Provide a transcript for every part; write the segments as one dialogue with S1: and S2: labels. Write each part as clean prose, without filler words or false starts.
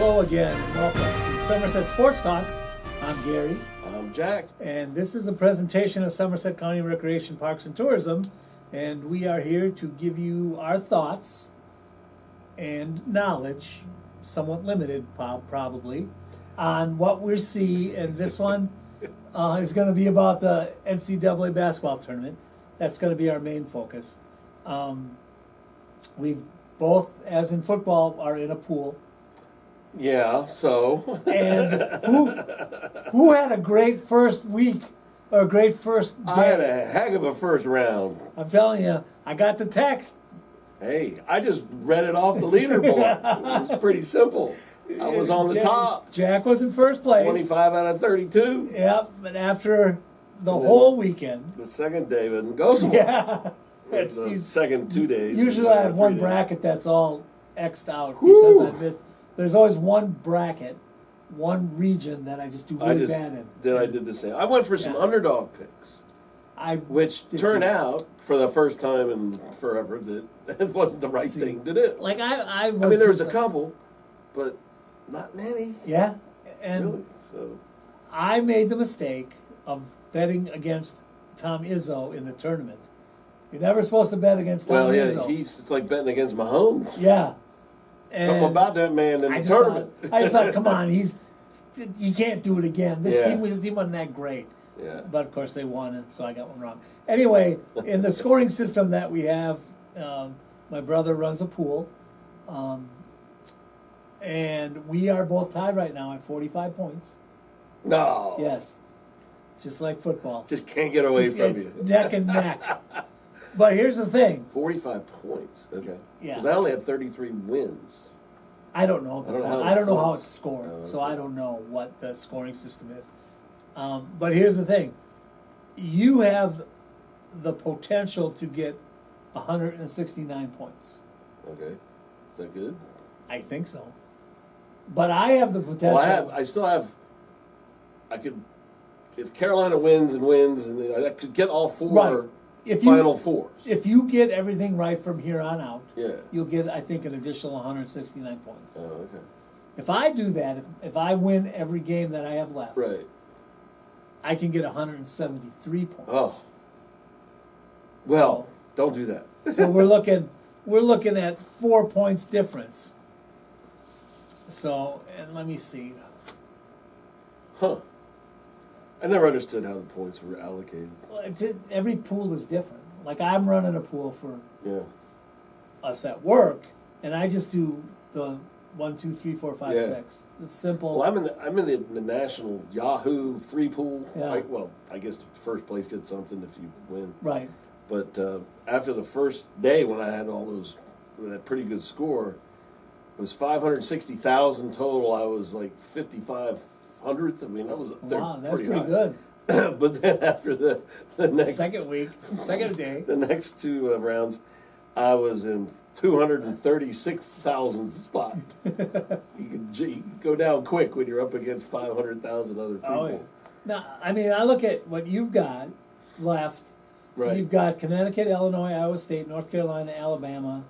S1: Hello again, and welcome to Somerset Sports Talk. I'm Gary.
S2: I'm Jack.
S1: And this is a presentation of Somerset County Recreation Parks and Tourism, and we are here to give you our thoughts and knowledge, somewhat limited probably, on what we see. And this one is going to be about the NCAA basketball tournament. That's going to be our main focus. We both, as in football, are in a pool.
S2: Yeah, so.
S1: And who had a great first week or a great first day?
S2: I had a heck of a first round.
S1: I'm telling you, I got the text.
S2: Hey, I just read it off the leaderboard. It was pretty simple. I was on the top.
S1: Jack was in first place.
S2: 25 out of 32.
S1: Yep, but after the whole weekend.
S2: The second day didn't go so well.
S1: Yeah.
S2: The second 2 days.
S1: Usually I have one bracket that's all X'd out because I missed. There's always one bracket, one region that I just do really bad in.
S2: Then I did the same. I went for some underdog picks, which turned out for the first time in forever that it wasn't the right thing to do.
S1: Like
S2: I mean, there was a couple, but not many.
S1: Yeah, and
S2: really? So
S1: I made the mistake of betting against Tom Izzo in the tournament. You're never supposed to bet against Tom Izzo.
S2: It's like betting against Mahomes.
S1: Yeah.
S2: Something about that man in the tournament.
S1: I just thought, come on, you can't do it again. His team wasn't that great.
S2: Yeah.
S1: But of course they won, and so I got one wrong. Anyway, in the scoring system that we have, my brother runs a pool, and we are both tied right now at 45 points.
S2: No.
S1: Yes. Just like football.
S2: Just can't get away from you.
S1: Neck and neck. But here's the thing.
S2: 45 points. Okay.
S1: Yeah.
S2: Because I only have 33 wins.
S1: I don't know. I don't know how it's scored,
S2: okay.
S1: So I don't know what the scoring system is. But here's the thing. You have the potential to get 169 points.
S2: Okay. Is that good?
S1: I think so. But I have the potential.
S2: Well, I could, if Carolina wins, and I could get all four Final Fours.
S1: If you get everything right from here on out,
S2: yeah,
S1: you'll get, I think, an additional 169 points.
S2: Oh, okay.
S1: If I do that, if I win every game that I have left,
S2: right,
S1: I can get 173 points.
S2: Oh. Well, don't do that.
S1: So we're looking at 4 points difference. So, and let me see.
S2: Huh. I never understood how the points were allocated.
S1: Well, every pool is different. Like I'm running a pool for us at work, and I just do the 1, 2, 3, 4, 5, 6. It's simple.
S2: Well, I'm in the national Yahoo free pool.
S1: Yeah.
S2: I guess the first place gets something if you win.
S1: Right.
S2: But after the first day, when I had that pretty good score, it was 560,000 total. I was like 5500th. I mean, that was
S1: that's pretty
S2: high.
S1: Good.
S2: But then after the next
S1: second day,
S2: the next two rounds, I was in 236,000th spot. you can go down quick when you're up against 500,000 other people.
S1: Oh, yeah. Now, I mean, I look at what you've got left.
S2: Right.
S1: You've got Connecticut, Illinois, Iowa State, North Carolina, Alabama,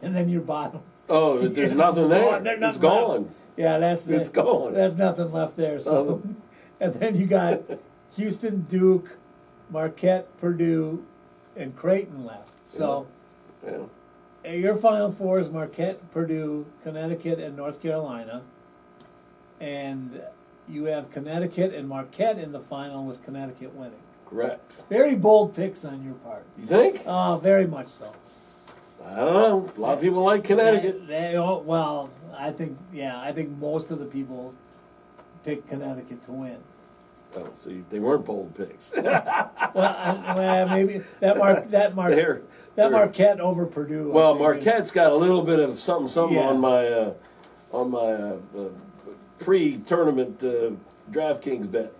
S1: and then your bottom.
S2: Oh, there's nothing there. It's gone.
S1: Left. Yeah, it's
S2: gone.
S1: There's nothing left there. So, and then you got Houston, Duke, Marquette, Purdue, and Creighton left. So, your Final Four is Marquette, Purdue, Connecticut, and North Carolina, and you have Connecticut and Marquette in the final with Connecticut winning.
S2: Correct.
S1: Very bold picks on your part.
S2: You think?
S1: Oh, very much so.
S2: I don't know. A lot of people like Connecticut.
S1: I think most of the people pick Connecticut to win.
S2: Oh, so they weren't bold picks.
S1: Maybe Marquette over Purdue.
S2: Well, Marquette's got a little bit of something on my pre-tournament DraftKings bet.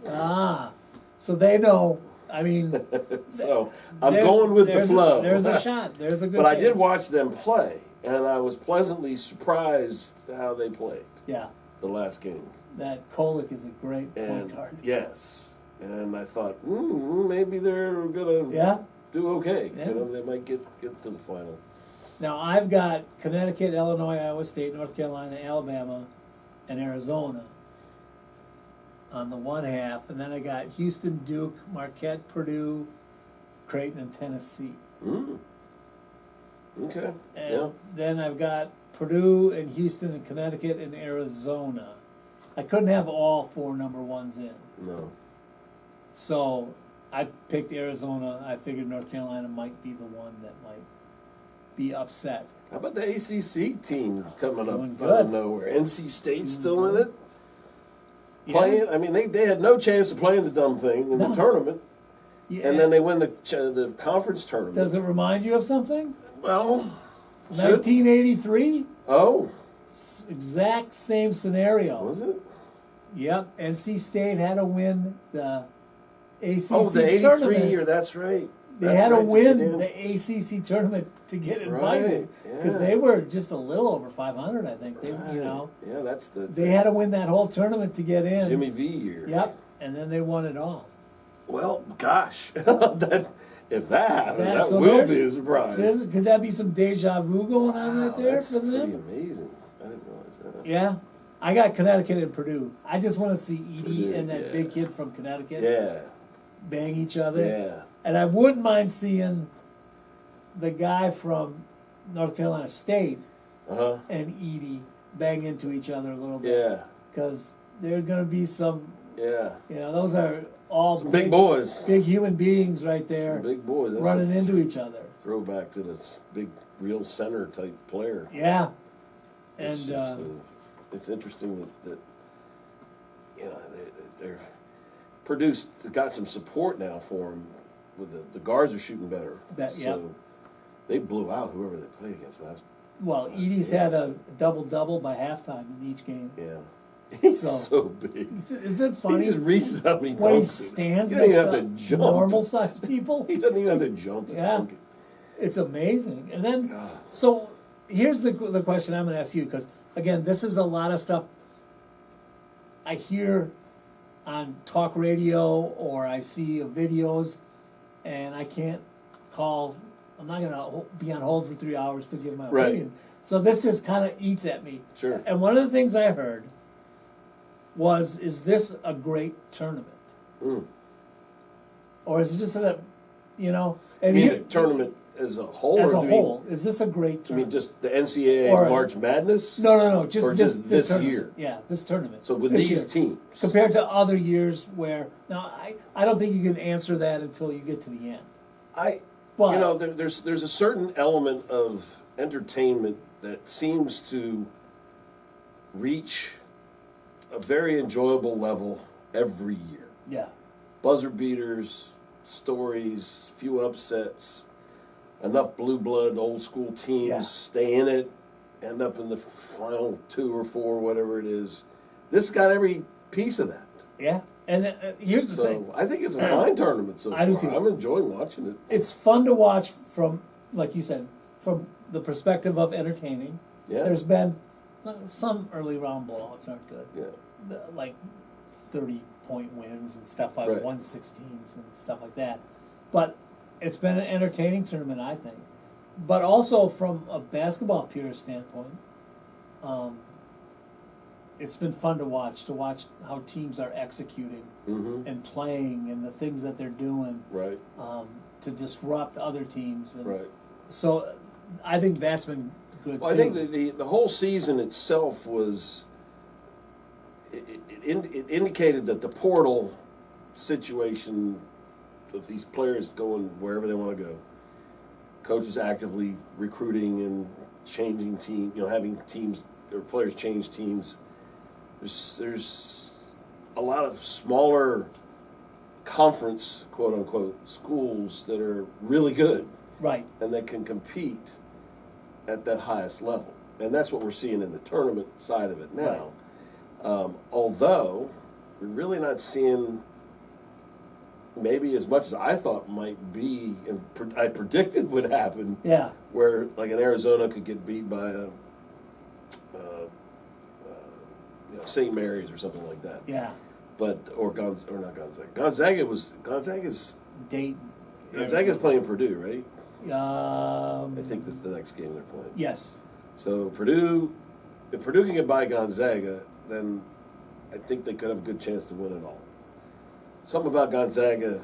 S1: So they know. I mean,
S2: so I'm going with the flow.
S1: There's a shot. There's a good.
S2: But
S1: chance.
S2: I did watch them play, and I was pleasantly surprised how they played.
S1: Yeah.
S2: The last game.
S1: That Kolick is a great point guard.
S2: Yes, and I thought maybe they're gonna do okay.
S1: Yeah.
S2: They might get to the final.
S1: Now I've got Connecticut, Illinois, Iowa State, North Carolina, Alabama, and Arizona on the one half, and then I got Houston, Duke, Marquette, Purdue, Creighton, and Tennessee.
S2: Mm. Okay.
S1: And
S2: Yeah.
S1: then I've got Purdue and Houston and Connecticut and Arizona. I couldn't have all 4 number ones in.
S2: No.
S1: So I picked Arizona. I figured North Carolina might be the one that might be upset.
S2: How about the ACC team coming up
S1: Doing
S2: out
S1: good.
S2: of nowhere? NC State's still in it.
S1: Yeah.
S2: Playing. I mean, they had no chance of playing the dumb thing in
S1: No.
S2: the tournament,
S1: Yeah.
S2: and then they win the conference tournament.
S1: Does it remind you of something?
S2: Well, should.
S1: 1983?
S2: Oh,
S1: Exact same scenario.
S2: was it?
S1: Yep. NC State had to win the ACC
S2: Oh, the '83
S1: tournament.
S2: year. That's right.
S1: They
S2: That's
S1: had to
S2: right,
S1: win
S2: get in.
S1: the ACC tournament to get
S2: Right,
S1: invited because
S2: yeah.
S1: they were just a little over 500, I think. They,
S2: Right.
S1: you know,
S2: Yeah, that's the
S1: they had to win that whole tournament to get in.
S2: Jimmy V year.
S1: Yep, and then they won it all.
S2: Well, gosh, if that happens,
S1: Yeah,
S2: that
S1: so
S2: will be a
S1: there's-
S2: surprise.
S1: Could that be some deja vu going on
S2: Wow,
S1: right there
S2: that's
S1: for them?
S2: pretty amazing. I didn't realize that.
S1: Yeah, I got Connecticut and Purdue. I just want to see Edie
S2: Purdue,
S1: and that
S2: yeah.
S1: big kid from Connecticut
S2: Yeah,
S1: bang each other.
S2: yeah.
S1: And I wouldn't mind seeing the guy from North Carolina State
S2: Uh huh.
S1: and Edie bang into each other a little bit.
S2: Yeah,
S1: Because there's going to be some,
S2: yeah.
S1: those are all
S2: Some big boys.
S1: big human beings right there
S2: Some big boys. That's
S1: running
S2: a
S1: into each other.
S2: throwback to this big, real center type player.
S1: Yeah. And
S2: It's just, it's interesting that you know they're produced. Got some support now for them. With the guards are shooting better.
S1: That-
S2: so
S1: yep.
S2: they blew out whoever they played against last.
S1: well, Edie's had a double-double by halftime in each game.
S2: Yeah, he's
S1: So-
S2: so big.
S1: Isn't it funny?
S2: He just reaches up and he
S1: when he
S2: dunks it.
S1: stands
S2: He doesn't
S1: next
S2: even have
S1: to
S2: to jump.
S1: normal-sized people.
S2: He doesn't even have to jump. and
S1: Yeah.
S2: dunk it.
S1: It's amazing. And then,
S2: God.
S1: so here's the question I'm going to ask you, because, again, this is a lot of stuff I hear on talk radio or I see videos, and I can't call, I'm not going to be on hold for 3 hours to give my
S2: Right.
S1: opinion. So this just kind of eats at me.
S2: Sure.
S1: And one of the things I heard was, is this a great tournament?
S2: Mm.
S1: Or is it just a,
S2: You
S1: and
S2: mean
S1: here-
S2: the tournament as a whole?
S1: as
S2: or
S1: a
S2: do you mean-
S1: whole, is this a great
S2: You mean
S1: tournament?
S2: just the NCAA
S1: Or-
S2: March Madness?
S1: No, just
S2: Or
S1: this
S2: just this
S1: tournament.
S2: year?
S1: Yeah, this tournament.
S2: So with
S1: This
S2: these
S1: year.
S2: teams,
S1: Compared to other years where, now, I don't think you can answer that until you get to the end. But,
S2: there's a certain element of entertainment that seems to reach a very enjoyable level every year.
S1: yeah,
S2: Buzzer beaters, stories, few upsets, enough blue blood, old school teams
S1: Yeah.
S2: stay in it, end up in the final 2 or 4, whatever it is. This got every piece of that.
S1: yeah. And here's the
S2: So
S1: thing.
S2: I think it's a fine tournament so
S1: I do
S2: far.
S1: too.
S2: I'm enjoying watching it.
S1: It's fun to watch from, like you said, from the perspective of entertaining.
S2: Yeah.
S1: There's been some early round blowouts aren't good.
S2: Yeah.
S1: Like 30-point wins and stuff by
S2: Right.
S1: 1/16 and stuff like that. But it's been an entertaining tournament, I think. But also from a basketball purist standpoint, it's been fun to watch how teams are executing
S2: Mm-hmm.
S1: and playing and the things that they're doing
S2: Right.
S1: to disrupt other teams. And
S2: Right.
S1: so I think that's been good
S2: Well,
S1: too.
S2: I think the whole season itself was. It indicated that the portal situation of these players going wherever they want to go, coaches actively recruiting and changing team, having teams or players change teams. There's a lot of smaller conference, quote unquote, schools that are really good
S1: right.
S2: and that can compete at that highest level. And that's what we're seeing in the tournament side of it now. Although we're really not seeing maybe as much as I thought might be, and I predicted would happen,
S1: Yeah.
S2: where like an Arizona could get beat by a St. Mary's or something like that.
S1: Yeah.
S2: But or not Gonzaga. Gonzaga's
S1: Dayton.
S2: playing Purdue, right?
S1: I
S2: I think that's the next game they're playing.
S1: Yes.
S2: So Purdue, if Purdue can get by Gonzaga, then I think they could have a good chance to win it all. Something about Gonzaga,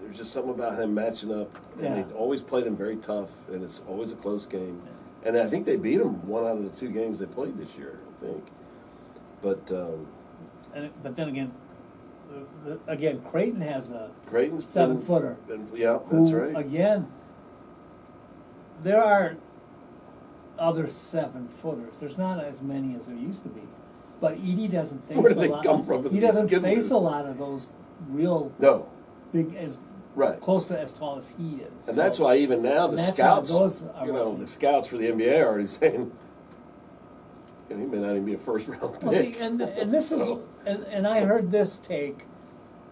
S2: there's just something about him matching up, and they always play them very tough, and it's always a close game. Yeah. And I think they beat them one out of the 2 games they played this year, I think. But
S1: but then again, Creighton has a
S2: Creighton's
S1: 7-footer.
S2: Yeah, that's right.
S1: Again, there are other 7-footers. There's not as many as there used to be. But Edie doesn't face
S2: Where do
S1: a
S2: they
S1: lot.
S2: come from?
S1: He doesn't face a lot of those real big close to as tall as he is.
S2: And that's why even now the scouts, the scouts for the NBA are already saying, he may not even be a first-round pick.
S1: Well, see, and this is, and I heard this take,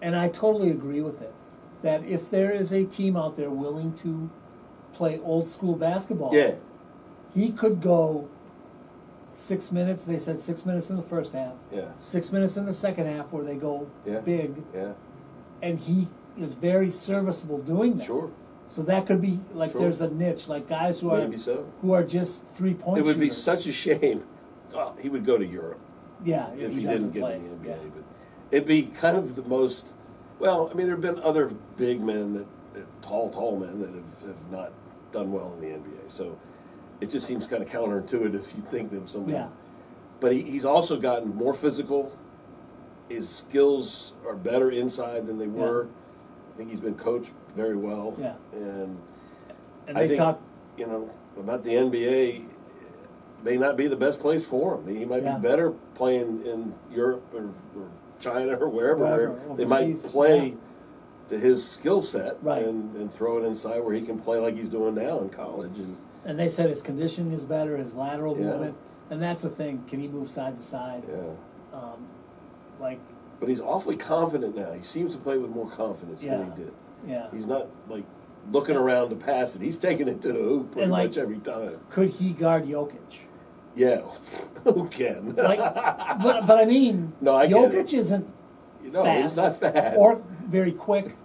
S1: and I totally agree with it, that if there is a team out there willing to play old-school basketball, he could go 6 minutes. They said 6 minutes in the first half. 6 minutes in the second half where they go big. And he is very serviceable doing that.
S2: Sure.
S1: So that could be like there's a niche, like guys who are just 3-point shooters.
S2: It would be such a shame. Well, he would go to Europe.
S1: Yeah,
S2: if he didn't get in the NBA. But it'd be kind of the most. Well, I mean, there have been other big men tall men that have not done well in the NBA. So it just seems kind of counterintuitive if you think of somebody.
S1: Yeah.
S2: But he's also gotten more physical. His skills are better inside than they were. I think he's been coached very well.
S1: Yeah.
S2: And
S1: they
S2: think,
S1: talk,
S2: about the NBA. May not be the best place for him. He might be better playing in Europe or China or wherever they might play to his skill set and throw it inside where he can play like he's doing now in college.
S1: And they said his conditioning is better, his lateral movement, and that's the thing. Can he move side to side?
S2: Yeah.
S1: But
S2: he's awfully confident now. He seems to play with more confidence than he did.
S1: Yeah.
S2: He's not looking around to pass it. He's taking it to the hoop pretty much every time.
S1: Could he guard Jokic?
S2: Yeah, who can?
S1: But I mean, Jokic isn't fast.
S2: He's not fast
S1: or very quick.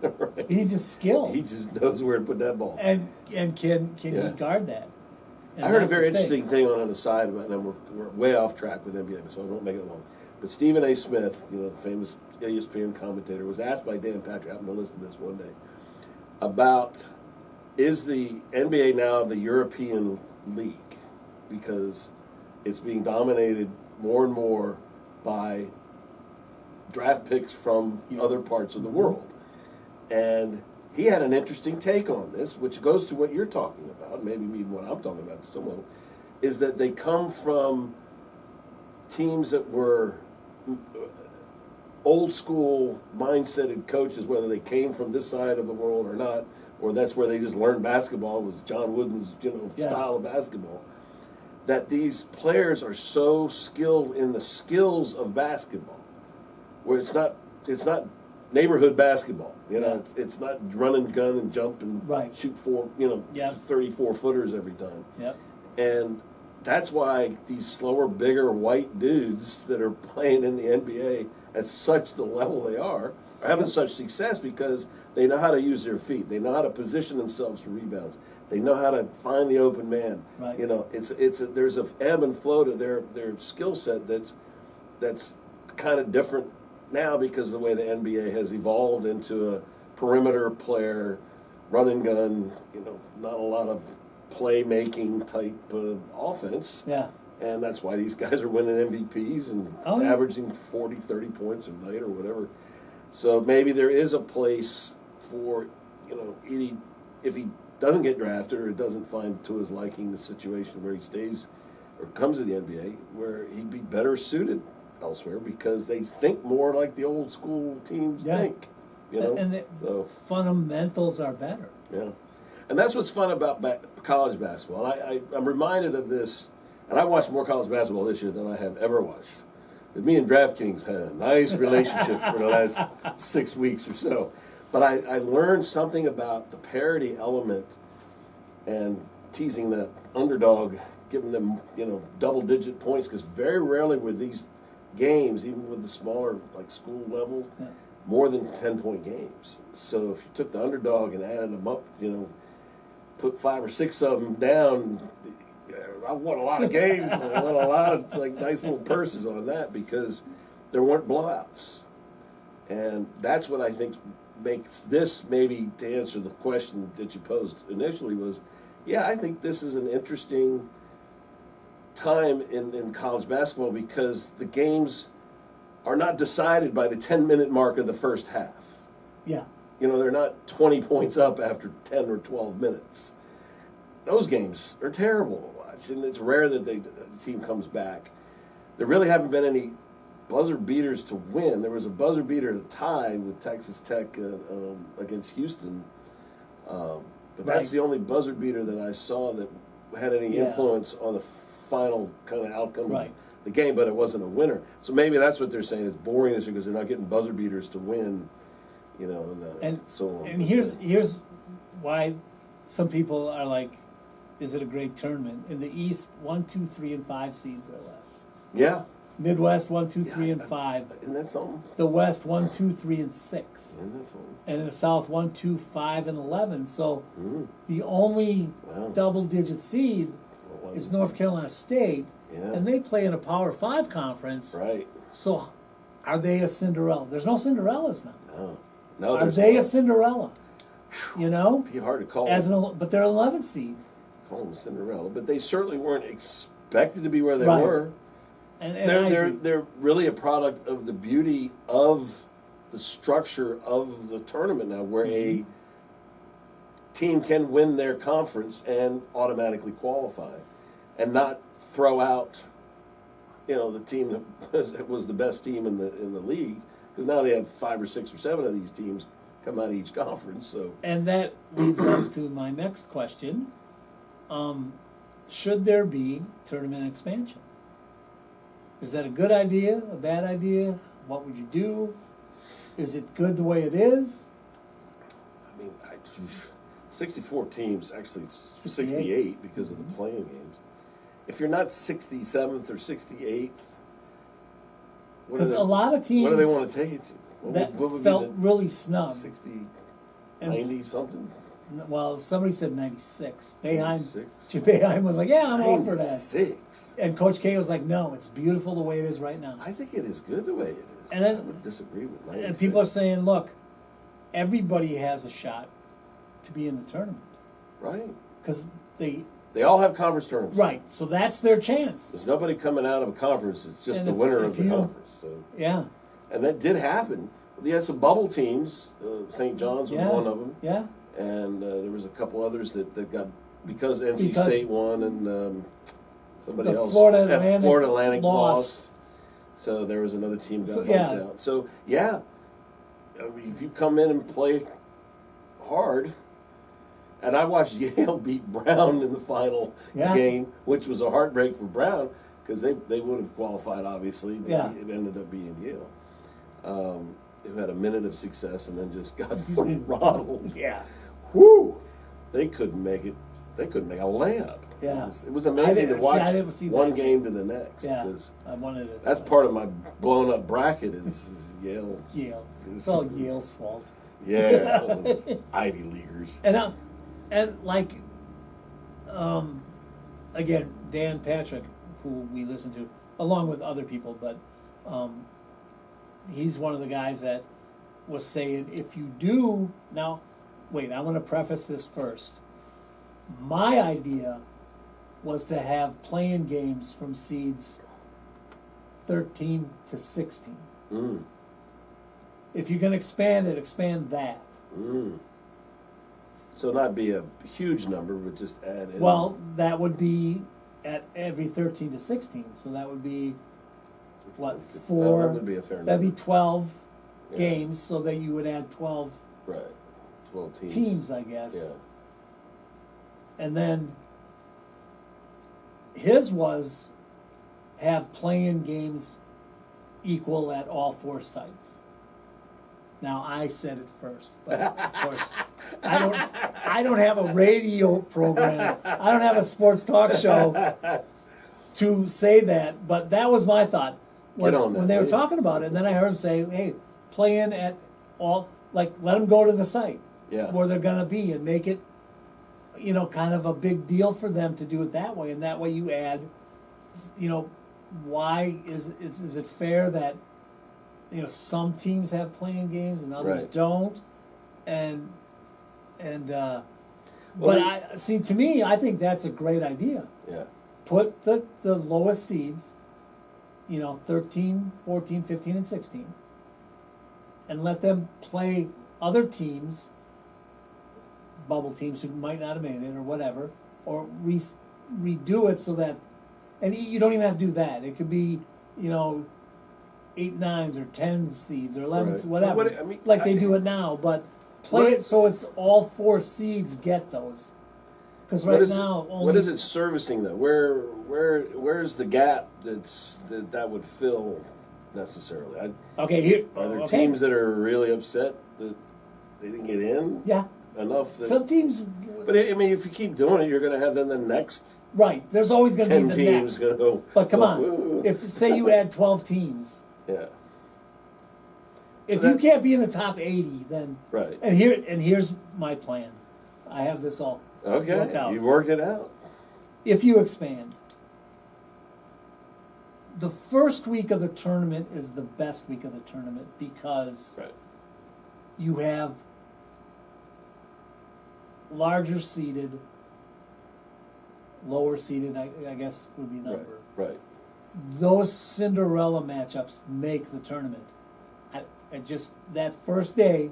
S1: He's just skilled.
S2: He just knows where to put that ball.
S1: And can he guard that? And
S2: I heard a very interesting thing on the side about it, and we're way off track with NBA, so I won't make it long. But Stephen A. Smith, the famous ESPN commentator, was asked by Dan Patrick, I happened to listen to this one day, about is the NBA now the European league? Because it's being dominated more and more by draft picks from other parts of the world. And he had an interesting take on this, which goes to what you're talking about, maybe even what I'm talking about to some level, is that they come from teams that were old school mindseted coaches, whether they came from this side of the world or not, or that's where they just learned basketball, was John Wooden's style of basketball. That these players are so skilled in the skills of basketball, where it's not neighborhood basketball. It's not run and gun and jump and shoot 34 footers every time.
S1: Yep.
S2: And that's why these slower, bigger white dudes that are playing in the NBA at such the level they are having such success because they know how to use their feet. They know how to position themselves for rebounds. They know how to find the open man.
S1: Right.
S2: There's a ebb and flow to their skill set that's kind of different now because of the way the NBA has evolved into a perimeter player, run and gun. Not a lot of playmaking type offense.
S1: Yeah.
S2: And that's why these guys are winning MVPs and averaging 40, 30 points a night or whatever. So maybe there is a place for if he doesn't get drafted or it doesn't find to his liking the situation where he stays or comes to the NBA, where he'd be better suited elsewhere because they think more like the old school teams think.
S1: And the fundamentals are better.
S2: Yeah. And that's what's fun about college basketball. And I'm reminded of this, and I watched more college basketball this year than I have ever watched. But me and DraftKings had a nice relationship for the last 6 weeks or so. But I learned something about the parity element and teasing the underdog, giving them double-digit points, because very rarely with these games, even with the smaller school levels, more than 10-point games. So if you took the underdog and added them up, put 5 or 6 of them down, I won a lot of games. I won a lot of like nice little purses on that because there weren't blowouts, and that's what I think makes this, maybe to answer the question that you posed initially, was, yeah, I think this is an interesting time in college basketball because the games are not decided by the 10-minute mark of the first half.
S1: Yeah.
S2: You know, they're not 20 points up after 10 or 12 minutes. Those games are terrible to watch, and it's rare that the team comes back. There really haven't been any buzzer beaters to win. There was a buzzer beater to tie with Texas Tech against Houston, but that's the only buzzer beater that I saw that had any influence on the final kind of outcome of the game, but it wasn't a winner. So maybe that's what they're saying. It's boring this year because they're not getting buzzer beaters to win, you know, and so on.
S1: And here's why some people are like, is it a great tournament? In the East, 1, 2, 3, and 5 seeds are left.
S2: Yeah.
S1: Midwest, 1, 2, 3, and 5.
S2: Isn't that something?
S1: The West, 1, 2, 3, and 6.
S2: Isn't that something?
S1: And in the South, 1, 2, 5, and 11. So the only double-digit seed is North Carolina State, and they play in a Power 5 conference.
S2: Right.
S1: So are they a Cinderella? There's no Cinderellas now.
S2: No.
S1: Are they a Cinderella? You know?
S2: It'd be hard to call
S1: But they're an 11th seed.
S2: Call them Cinderella, but they certainly weren't expected to be where they were.
S1: And
S2: they're really a product of the beauty of the structure of the tournament now, where a team can win their conference and automatically qualify, and not throw out, you know, the team that was the best team in the league, because now they have 5 or 6 or 7 of these teams come out of each conference. So,
S1: and that leads us to my next question: should there be tournament expansion? Is that a good idea, a bad idea? What would you do? Is it good the way it is?
S2: I mean, 64 teams, actually it's 68 because of the playing games. If you're not 67th or 68th,
S1: because a lot of teams,
S2: what do they want to take it to?
S1: What
S2: would
S1: felt really snubbed.
S2: 60, 90 something?
S1: Well, somebody said 96. Boeheim
S2: 96?
S1: was like, yeah, I'm all for that.
S2: 96?
S1: And Coach K was like, no, it's beautiful the way it is right now.
S2: I think it is good the way it is.
S1: And then,
S2: I would disagree with 96.
S1: And people are saying, look, everybody has a shot to be in the tournament.
S2: Right.
S1: Because they
S2: all have conference tournaments.
S1: Right, so that's their chance.
S2: There's nobody coming out of a conference. It's just the winner of the conference. So.
S1: Yeah.
S2: And that did happen. You had some bubble teams. St. John's was one of them.
S1: Yeah.
S2: And there was a couple others that got, because NC State won and somebody else,
S1: Florida
S2: Atlantic lost. So there was another team that got bumped out. So, yeah, I mean, if you come in and play hard, and I watched Yale beat Brown in the final game, which was a heartbreak for Brown, because they would have qualified, obviously, but it ended up being Yale. Who had a minute of success and then just got throttled.
S1: Yeah.
S2: Whoo! They couldn't make it. They couldn't make a layup.
S1: Yeah.
S2: It was amazing to watch one
S1: that
S2: game to the next.
S1: Yeah. I wanted it.
S2: That's part of my blown up bracket is Yale.
S1: Yale. It's all Yale's fault.
S2: Yeah. Ivy Leaguers.
S1: And like, again, Dan Patrick, who we listen to, along with other people, but he's one of the guys that was saying, if you do, now, wait, I want to preface this first. My idea was to have playing games from seeds 13 to 16. If you're going to expand it, expand that.
S2: So not be a huge number, but just add in.
S1: Well, that would be at every 13 to 16. So that would be, what, 4?
S2: That would be a fair number.
S1: That'd be 12 games, so that you would add 12
S2: 12
S1: teams, I guess.
S2: Yeah.
S1: And then his was have playing games equal at all 4 sites. Now I said it first, but of course I don't have a radio program. I don't have a sports talk show to say that, but that was my thought. Was when they were talking about it, and then I heard him say, "Hey, play in at all, like let them go to the site where they're gonna be and make it kind of a big deal for them to do it that way, and that way you add, why is it fair that, some teams have playing games and others
S2: Right.
S1: don't, and
S2: Well,
S1: but to me, I think that's a great idea.
S2: Yeah.
S1: Put the lowest seeds, 13, 14, 15, and 16, and let them play other teams, bubble teams who might not have made it or whatever, or redo it so that, and you don't even have to do that. It could be, 8 9s or 10 seeds or 11s,
S2: Right.
S1: whatever,
S2: What- I mean,
S1: like they do it now, but play
S2: What-
S1: it so it's all 4 seeds get those. Because right now, only.
S2: What is it servicing though? Where's the gap that would fill necessarily?
S1: Okay, here.
S2: Are there
S1: okay.
S2: teams that are really upset that they didn't get in
S1: Yeah.
S2: enough?
S1: Some teams.
S2: But I mean, if you keep doing it, you're going to have then the next
S1: Right. There's always going to be
S2: 10
S1: the
S2: teams
S1: next.
S2: going to go.
S1: But come on,
S2: "Ooh."
S1: if say you add 12 teams,
S2: Yeah.
S1: if
S2: So
S1: you
S2: that-
S1: can't be in the top 80, then
S2: Right.
S1: and here's my plan. I have this all worked
S2: Okay.
S1: out.
S2: You worked it out.
S1: If you expand, the first week of the tournament is the best week of the tournament because
S2: Right.
S1: you have larger seeded, lower seeded, I guess would be number.
S2: Right.
S1: Those Cinderella matchups make the tournament. I just that first day,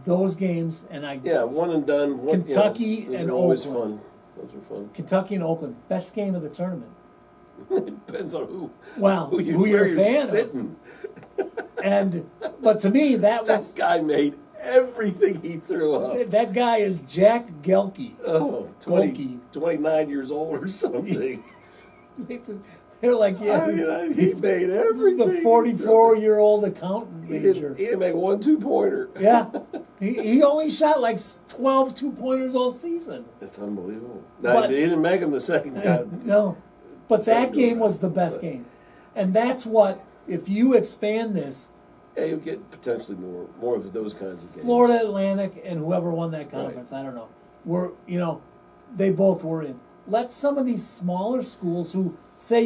S1: those games, and
S2: Yeah. One and done.
S1: Kentucky
S2: those
S1: and
S2: are always
S1: Oakland.
S2: fun. Those are fun.
S1: Kentucky and Oakland, best game of the tournament.
S2: It depends on who
S1: Well,
S2: who
S1: who
S2: you're
S1: you're a fan of.
S2: sitting.
S1: But to me, that
S2: That
S1: was
S2: guy made everything he threw up.
S1: that guy is Jack Gelke.
S2: Oh,
S1: Golke.
S2: 29 years old or something.
S1: They're like, yeah,
S2: He made everything.
S1: the 44-year-old accountant
S2: He
S1: major.
S2: didn't, he didn't make 1 2-pointer.
S1: Yeah, he only shot like 12 2-pointers all season.
S2: It's unbelievable. Now,
S1: But-
S2: he didn't make him the second time.
S1: No, but that
S2: Second
S1: game
S2: go
S1: was the
S2: around.
S1: best
S2: But-
S1: game, and that's what if you expand this,
S2: Yeah, you'll get potentially more of those kinds of games.
S1: Florida Atlantic and whoever won that conference, I don't know, were they both were in. Let some of these smaller schools who say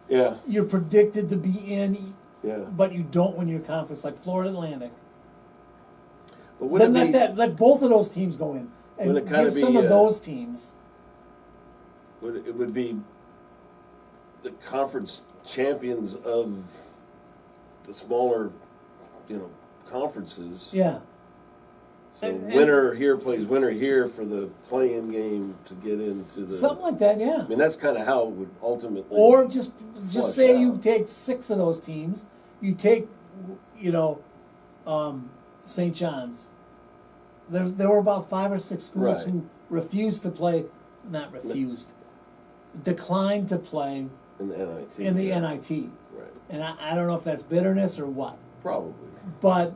S2: Yeah,
S1: you're predicted to be in,
S2: yeah.
S1: but you don't win your conference, like Florida Atlantic.
S2: But would
S1: Then
S2: it be,
S1: let both of those teams go in, and
S2: Would it kinda
S1: give some
S2: be,
S1: of those teams.
S2: it would be the conference champions of the smaller, conferences.
S1: Yeah,
S2: So
S1: And-
S2: winner here plays winner here for the play-in game to get into the.
S1: something like that. Yeah.
S2: I mean, that's kind of how it would ultimately.
S1: Or just
S2: flush
S1: say you
S2: out.
S1: take 6 of those teams. You take, St. John's. There were about 5 or 6 schools
S2: Right.
S1: who refused to play, not refused, declined to play
S2: in the NIT.
S1: in the
S2: yeah.
S1: NIT.
S2: Right.
S1: And I don't know if that's bitterness or what.
S2: Probably.
S1: But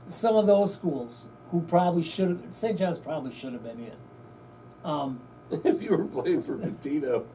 S1: some of those schools who probably should have, St. John's probably should have been in.
S2: If you were playing for Patino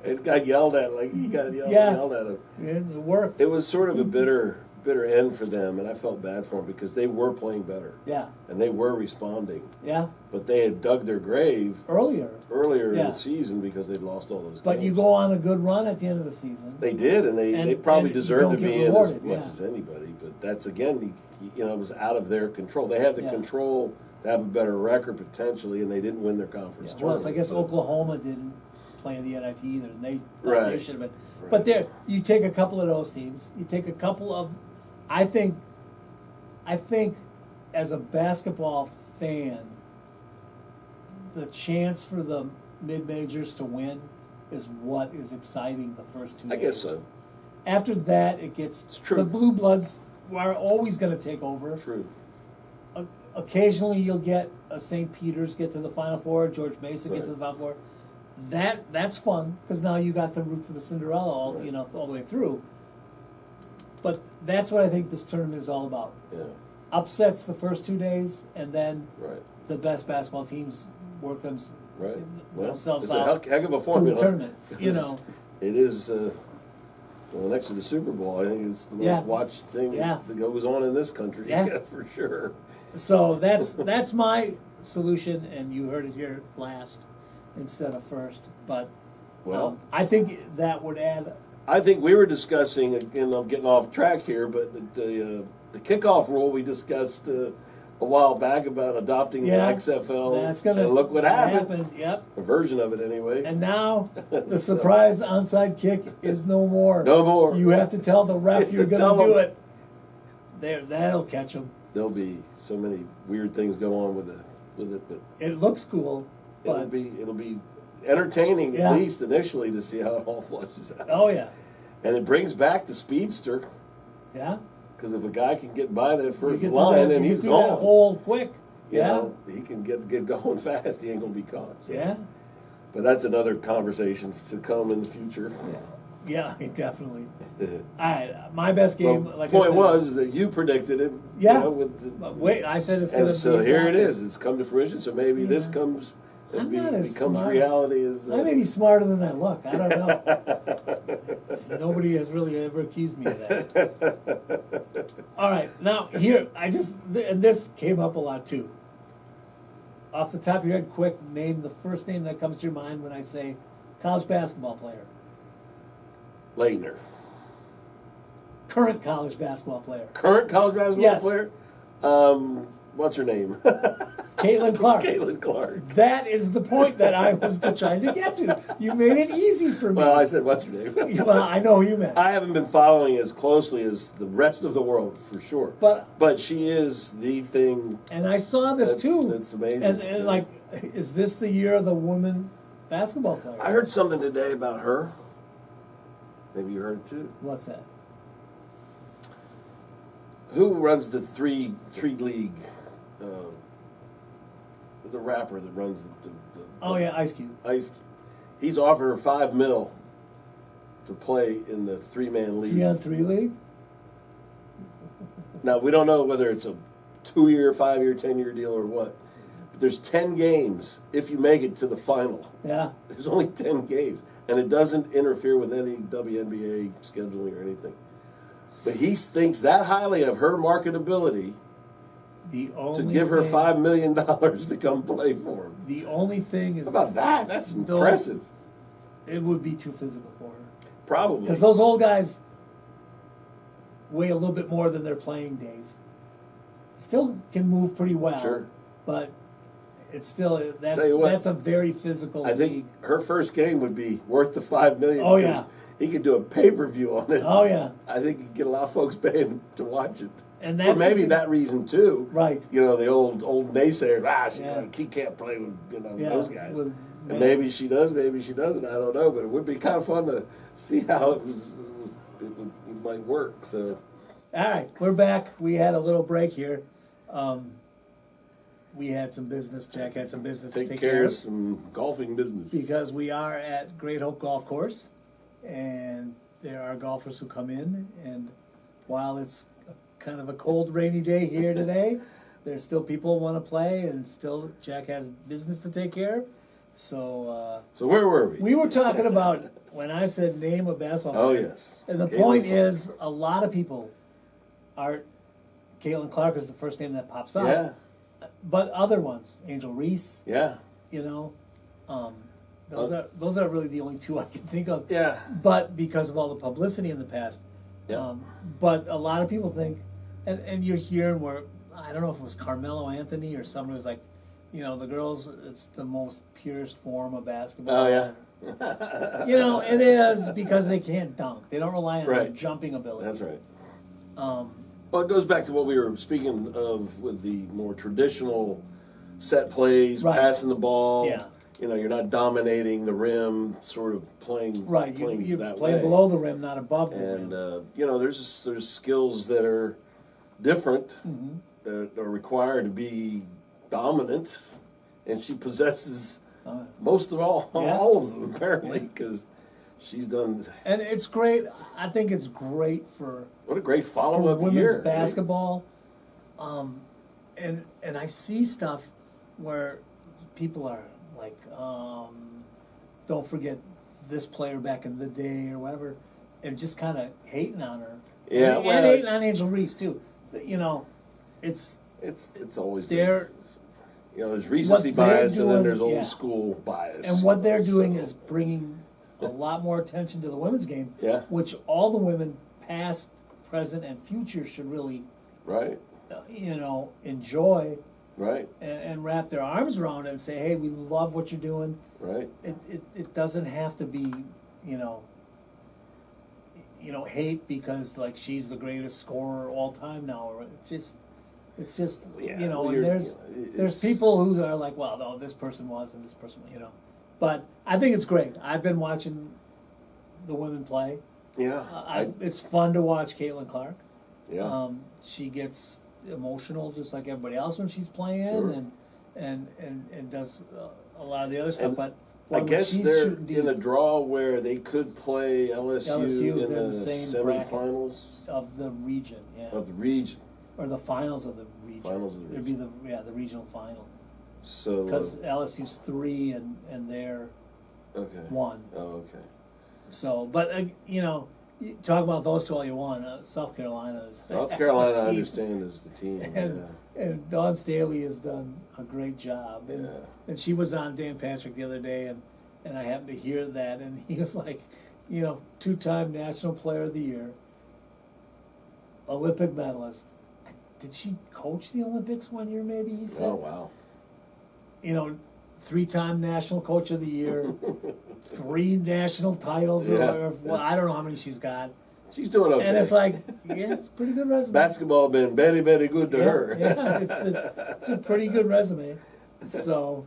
S2: and got yelled at like he got
S1: Yeah.
S2: yelled at him,
S1: It worked.
S2: it was sort of a bitter end for them, and I felt bad for them because they were playing better
S1: Yeah,
S2: and they were responding,
S1: yeah,
S2: but they had dug their grave
S1: earlier.
S2: earlier in
S1: Yeah.
S2: the season because they'd lost all those.
S1: But
S2: games.
S1: you go on a good run at the end of the season.
S2: They did, and they
S1: And-
S2: probably
S1: and you
S2: deserved
S1: don't
S2: to
S1: get
S2: be in as
S1: rewarded,
S2: much
S1: yeah.
S2: as anybody. But that's again, it was out of their control. They had the
S1: Yeah.
S2: control to have a better record potentially, and they didn't win their
S1: Yeah,
S2: conference.
S1: well, I guess
S2: tournament.
S1: Oklahoma didn't play in the NIT either, and they thought they
S2: Right.
S1: should have been.
S2: Right.
S1: But there, you take a couple of those teams. You take a couple of, I think, as a basketball fan, the chance for the mid majors to win is what is exciting the first 2
S2: I
S1: days.
S2: guess so.
S1: After that, it gets
S2: It's true.
S1: the blue bloods are always going to take over.
S2: True.
S1: Occasionally, you'll get a St. Peter's get to the Final Four, George Mason get
S2: Right.
S1: to the Final Four. That's fun because now you got to root for the Cinderella all
S2: Right.
S1: all the way through. But that's what I think this tournament is all about.
S2: Yeah.
S1: Upsets the first 2 days, and then
S2: Right.
S1: the best basketball teams work
S2: Right. Well,
S1: themselves
S2: it's a
S1: out
S2: heck of a
S1: to
S2: formula.
S1: the tournament.
S2: It is. Well, next to the Super Bowl, I think it's the most
S1: Yeah.
S2: watched thing
S1: Yeah.
S2: that goes on in this country.
S1: Yeah.
S2: For sure.
S1: So that's my solution, and you heard it here last instead of first. But
S2: Well,
S1: I think that would add.
S2: I think we were discussing, again, I'm getting off track here, but the kickoff rule we discussed a while back about adopting
S1: Yeah,
S2: the XFL.
S1: That's gonna
S2: and look what happened.
S1: Yep.
S2: A version of it anyway.
S1: And now the surprise onside kick is no more.
S2: No more.
S1: You have to tell the
S2: You
S1: ref
S2: have
S1: you're
S2: to
S1: going
S2: tell
S1: to do
S2: them.
S1: it. There, that'll catch them.
S2: There'll be so many weird things go on with it, but
S1: It looks cool, but
S2: it'll be entertaining
S1: Yeah.
S2: at least initially to see how it all flushes out.
S1: oh yeah,
S2: And it brings back the speedster,
S1: yeah.
S2: because if a guy can get by that
S1: You
S2: first
S1: get to
S2: line
S1: that-
S2: and
S1: you
S2: he's
S1: get through that
S2: gone,
S1: hole quick.
S2: you
S1: Yeah,
S2: know, he can get going fast. He ain't gonna be caught. So.
S1: yeah,
S2: But that's another conversation to come in the future.
S1: yeah. Definitely. My best game.
S2: Well,
S1: like
S2: the
S1: I
S2: point
S1: said,
S2: was is that you predicted it.
S1: Yeah.
S2: You know, with the,
S1: But wait, I said it's going
S2: and
S1: to.
S2: so
S1: be
S2: here it
S1: adopted.
S2: is. It's come to fruition. So maybe this
S1: Yeah.
S2: comes
S1: I'm not as
S2: becomes
S1: smart.
S2: reality as.
S1: I may be smarter than I look. I don't know. Nobody has really ever accused me of that. All right, now here and this came up a lot too. Off the top of your head, quick, name the first name that comes to your mind when I say college basketball player.
S2: Leitner.
S1: Current college basketball player.
S2: Current college basketball
S1: Yes.
S2: player? What's her name?
S1: Caitlin Clark.
S2: Caitlin Clark.
S1: That is the point that I was trying to get to. You made it easy for me.
S2: Well, I said, what's her name?
S1: Well, I know who you meant.
S2: I haven't been following as closely as the rest of the world, for sure.
S1: But
S2: she is the thing.
S1: and I saw this too.
S2: That's amazing.
S1: And like, is this the year of the woman basketball player?
S2: I heard something today about her. Maybe you heard it too.
S1: What's that?
S2: Who runs the three league? The rapper that runs the
S1: Oh yeah, Ice Cube.
S2: Ice. He's offered her $5 million to play in the 3-man league.
S1: 3-on-3 league.
S2: Now we don't know whether it's a 2-year, 5-year, 10-year deal or what. But there's 10 games if you make it to the final.
S1: Yeah.
S2: There's only 10 games, and it doesn't interfere with any WNBA scheduling or anything. But he thinks that highly of her marketability
S1: The
S2: to
S1: only
S2: give her
S1: thing,
S2: $5 million to come play for him.
S1: The only thing is
S2: How about that? That's impressive.
S1: it would be too physical for her
S2: Probably.
S1: because those old guys weigh a little bit more than their playing days. Still can move pretty well,
S2: Sure.
S1: but it's still
S2: Tell you what,
S1: that's a very physical
S2: I
S1: league.
S2: think her first game would be worth the $5 million.
S1: Oh,
S2: because
S1: yeah.
S2: He could do a pay-per-view on it.
S1: Oh yeah,
S2: I think he'd get a lot of folks paying to watch it.
S1: and
S2: For
S1: that's
S2: maybe that reason too.
S1: right.
S2: You know, the old naysayers,
S1: Yeah.
S2: he can't play with
S1: Yeah,
S2: those guys.
S1: with-
S2: And maybe she does, maybe she doesn't. I don't know, but it would be kind of fun to see how it might work. So
S1: All right, we're back. We had a little break here. We had some business. Jack had some business to
S2: take
S1: take
S2: care
S1: care
S2: of
S1: of
S2: some golfing business.
S1: because we are at Great Hope Golf Course, and there are golfers who come in. And while it's kind of a cold, rainy day here today, there's still people who want to play, and still Jack has business to take care of. So
S2: So where were we?
S1: we were talking about when I said name a basketball
S2: Oh
S1: player.
S2: yes.
S1: And the
S2: Caitlin
S1: point
S2: Clark.
S1: is, a lot of people are. Caitlin Clark is the first name that pops up.
S2: Yeah,
S1: But other ones, Angel Reese,
S2: yeah,
S1: you know, those are really the only two I can think of.
S2: yeah.
S1: But because of all the publicity in the past,
S2: Yeah.
S1: but a lot of people think, and you're hearing where I don't know if it was Carmelo Anthony or someone who's like, you know, the girls, it's the most purest form of basketball.
S2: Oh yeah.
S1: You know, it is because they can't dunk. They don't rely on their
S2: Right.
S1: jumping ability.
S2: That's right.
S1: Um,
S2: Well, it goes back to what we were speaking of with the more traditional set plays,
S1: Right.
S2: passing the ball.
S1: Yeah.
S2: You know, you're not dominating the rim, sort of playing
S1: right,
S2: playing
S1: you
S2: that
S1: play
S2: way.
S1: below the rim, not above the
S2: And
S1: rim.
S2: you know, there's skills that are different
S1: Mm-hmm.
S2: that are required to be dominant, and she possesses
S1: Uh,
S2: most of
S1: Yeah.
S2: all of them apparently, because she's done.
S1: And it's great. I think it's great for
S2: What a great
S1: for
S2: follow-up
S1: women's
S2: year! right?
S1: basketball. And I see stuff where people are like, don't forget this player back in the day or whatever, and just kind of hating on her.
S2: Yeah,
S1: and
S2: well,
S1: hating on Angel Reese too. You know, it's
S2: It's always
S1: They're
S2: there's recency
S1: what they're
S2: bias and then
S1: doing-
S2: there's old
S1: yeah.
S2: school bias.
S1: And what they're doing
S2: So,
S1: is bringing a lot more attention to the women's game,
S2: Yeah.
S1: which all the women, past, present, and future, should really,
S2: right,
S1: enjoy
S2: right,
S1: and wrap their arms around it and say, hey, we love what you're doing.
S2: right.
S1: It doesn't have to be, hate because like she's the greatest scorer all time now. Or it's just
S2: Yeah,
S1: and
S2: well,
S1: there's
S2: it's-
S1: people who are like, well, no, this person was and this person, But I think it's great. I've been watching the women play.
S2: Yeah,
S1: It's fun to watch Caitlin Clark.
S2: yeah.
S1: She gets emotional just like everybody else when she's playing,
S2: Sure.
S1: and does a lot of the other stuff.
S2: And
S1: but
S2: I
S1: when
S2: guess
S1: she's
S2: they're
S1: shooting
S2: in a
S1: deep
S2: draw where they could play LSU,
S1: LSU,
S2: in
S1: they're in
S2: the
S1: the same bracket.
S2: semifinals
S1: of the region,
S2: of the region.
S1: or the finals of the region.
S2: Finals of the
S1: It'd be the regional final
S2: So
S1: because LSU's 3 and they're
S2: okay.
S1: 1.
S2: Oh, okay.
S1: So, but you talk about those two all you want. South Carolina is
S2: South Carolina, I
S1: team.
S2: understand, is the team.
S1: And, and Dawn Staley has done a great job. And,
S2: Yeah.
S1: and she was on Dan Patrick the other day, and I happened to hear that, and he was like, 2-time National Player of the Year, Olympic medalist. Did she coach the Olympics one year, maybe, he said?
S2: Oh, wow.
S1: 3-time National Coach of the Year, 3 national titles,
S2: Yeah.
S1: or well, I don't know how many she's got.
S2: She's doing okay.
S1: And it's like, yeah, it's a pretty good resume.
S2: Basketball been very, very good to her.
S1: Yeah, it's a pretty good resume. So,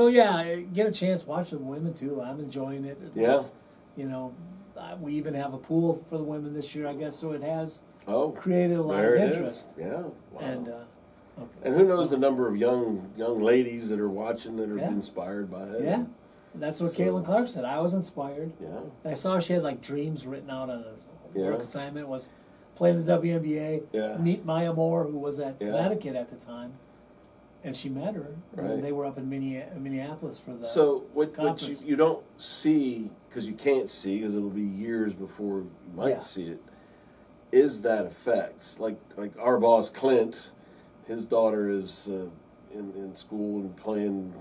S1: yeah, get a chance, watch the women too. I'm enjoying it.
S2: Yeah.
S1: We even have a pool for the women this year, I guess, so it has
S2: Oh,
S1: created a lot
S2: there
S1: of
S2: it
S1: interest.
S2: is. Yeah. Wow.
S1: And
S2: And who knows
S1: so-
S2: the number of young ladies that are watching that are
S1: Yeah.
S2: inspired by it.
S1: Yeah, and that's what
S2: So-
S1: Caitlin Clark said. I was inspired.
S2: Yeah.
S1: I saw she had like dreams written out on a work
S2: Yeah.
S1: assignment was playing the WNBA,
S2: Yeah.
S1: meet Maya Moore, who was at
S2: Yeah.
S1: Connecticut at the time, and she met her.
S2: Right.
S1: And they were up in Minneapolis for the
S2: So what
S1: conference.
S2: you don't see, because you can't see, because it'll be years before you might
S1: Yeah.
S2: see it, is that effect. Like our boss Clint, his daughter is in school and playing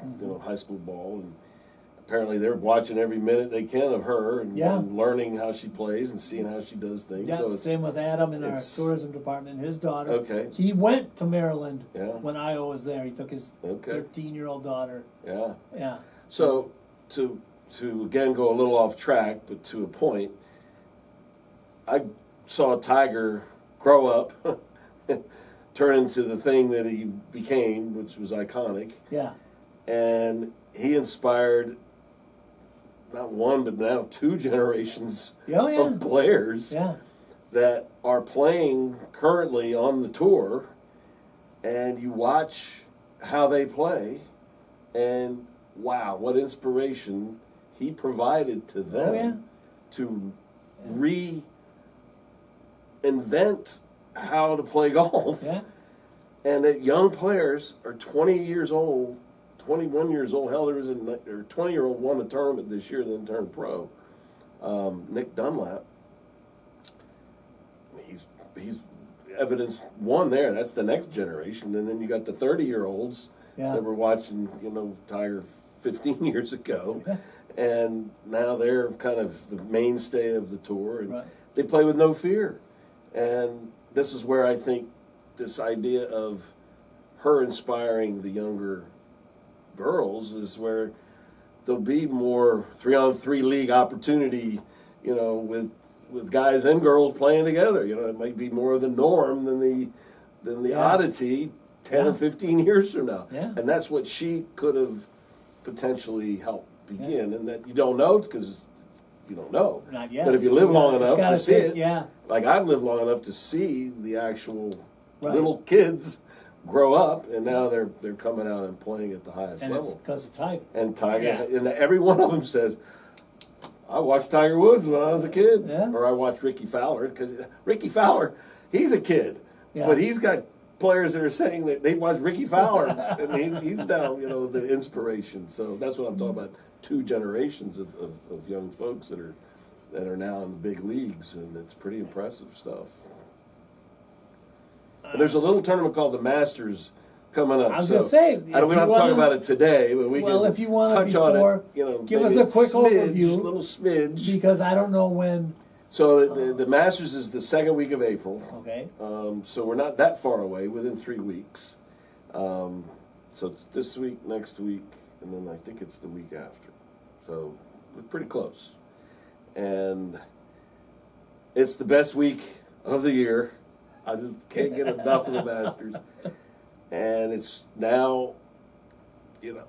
S2: high school ball, and apparently they're watching every minute they can of her and,
S1: Yeah.
S2: and learning how she plays and seeing how she does things.
S1: Yeah,
S2: So it's,
S1: same with Adam in our
S2: it's-
S1: tourism department. His daughter.
S2: Okay.
S1: He went to Maryland
S2: Yeah.
S1: when Iowa was there. He took his
S2: Okay.
S1: 13-year-old daughter.
S2: Yeah.
S1: Yeah.
S2: So to again go a little off track, but to a point, I saw Tiger grow up, turn into the thing that he became, which was iconic,
S1: Yeah.
S2: and he inspired not one but now 2 generations
S1: Oh, yeah.
S2: of players
S1: Yeah.
S2: that are playing currently on the tour, and you watch how they play, and wow, what inspiration he provided to them
S1: Oh, yeah.
S2: to reinvent how to play golf.
S1: Yeah.
S2: And that young players are 20 years old, 21 years old. Hell, there was a 20-year-old won a tournament this year, then turned pro. Nick Dunlap. He's evidence one there. That's the next generation, and then you got the 30-year-olds
S1: Yeah.
S2: that were watching, Tiger 15 years ago, and now they're kind of the mainstay of the tour, and
S1: Right.
S2: they play with no fear. And this is where I think this idea of her inspiring the younger girls is where there'll be more 3-on-3 league opportunity, with guys and girls playing together. It might be more the norm than the
S1: Yeah.
S2: oddity 10
S1: Yeah.
S2: or 15 years from now.
S1: Yeah.
S2: And that's what she could have potentially helped begin, and that you don't know because you don't know.
S1: Not yet.
S2: But if you live long
S1: It's
S2: enough
S1: gotta
S2: to see
S1: take-
S2: it,
S1: Yeah.
S2: like I've lived long enough to see the actual
S1: Right.
S2: little kids grow up, and now they're coming out and playing at the highest
S1: And it's
S2: level.
S1: because of Tiger.
S2: And Tiger,
S1: Yeah.
S2: and every one of them says, "I watched Tiger Woods when I was a kid,"
S1: Yeah.
S2: or "I watched Ricky Fowler," because Ricky Fowler, he's a kid,
S1: Yeah.
S2: but he's got players that are saying that they watch Ricky Fowler, and he's now the inspiration. So that's what I'm talking about. 2 generations of young folks that are now in the big leagues, and it's pretty impressive stuff. And there's a little tournament called the Masters coming up.
S1: I was gonna say, if
S2: we don't
S1: you
S2: have to talk
S1: wanna-
S2: about it today, but we
S1: Well,
S2: can
S1: if you wanna
S2: touch on
S1: before,
S2: it. You know,
S1: give us
S2: maybe
S1: a quick
S2: smidge,
S1: overview.
S2: little smidge.
S1: because I don't know when.
S2: So the Masters is the second week of April.
S1: Okay.
S2: So we're not that far away, within 3 weeks. So it's this week, next week, and then I think it's the week after. So we're pretty close. And it's the best week of the year. I just can't get enough of the Masters. And it's now,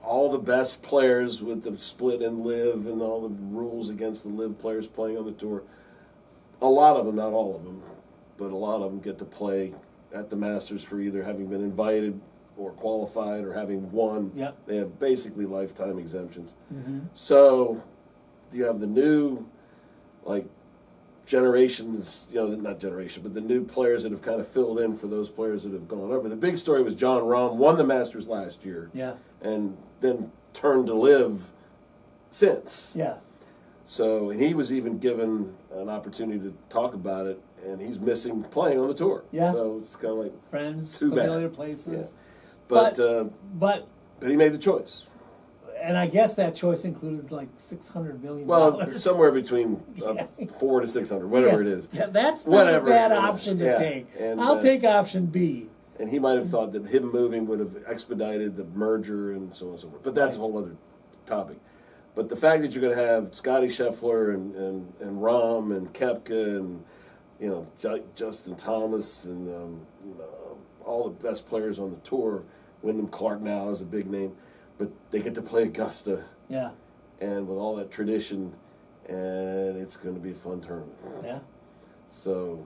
S2: all the best players with the split in live and all the rules against the live players playing on the tour. A lot of them, not all of them, but a lot of them get to play at the Masters for either having been invited or qualified or having won.
S1: Yep.
S2: They have basically lifetime exemptions.
S1: Mm-hmm.
S2: So you have the new, generations, not generation, but the new players that have kind of filled in for those players that have gone over. The big story was John Rahm won the Masters last year.
S1: Yeah.
S2: And then turned to live since.
S1: Yeah.
S2: So, and he was even given an opportunity to talk about it, and he's missing playing on the tour.
S1: Yeah.
S2: So it's kind of like
S1: Friends,
S2: too bad.
S1: familiar places.
S2: But
S1: But
S2: he made the choice.
S1: and I guess that choice included like $600 million.
S2: Well, somewhere between 400 to 600, whatever it is.
S1: Yeah, that's not
S2: Whatever,
S1: a bad option to
S2: yeah.
S1: take.
S2: And,
S1: I'll take option B.
S2: And he might have thought that him moving would have expedited the merger and so on and so forth. But that's a whole other topic. But the fact that you're going to have Scotty Scheffler and Rahm and Koepka and Justin Thomas and all the best players on the tour, Wyndham Clark now is a big name, but they get to play Augusta.
S1: Yeah.
S2: And with all that tradition, and it's going to be a fun tournament.
S1: Yeah.
S2: So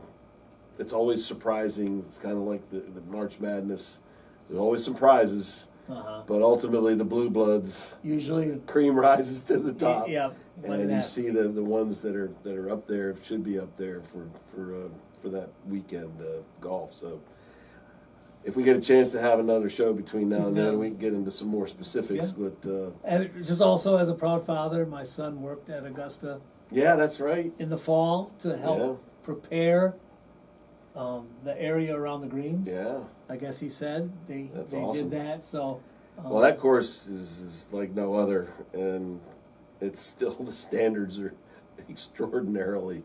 S2: it's always surprising. It's kind of like the March Madness. There's always some prizes.
S1: Uh-huh.
S2: But ultimately, the blue bloods,
S1: Usually,
S2: cream rises to the top.
S1: yeah.
S2: And you see the ones that are up there should be up there for that weekend golf. So if we get a chance to have another show between now and then, we can get into some more specifics.
S1: Yeah.
S2: But
S1: and just also as a proud father, my son worked at Augusta
S2: yeah, that's right.
S1: in the fall to help prepare the area around the greens.
S2: Yeah.
S1: I guess he said they
S2: awesome.
S1: did that. So
S2: Well, that course is like no other, and it's still, the standards are extraordinarily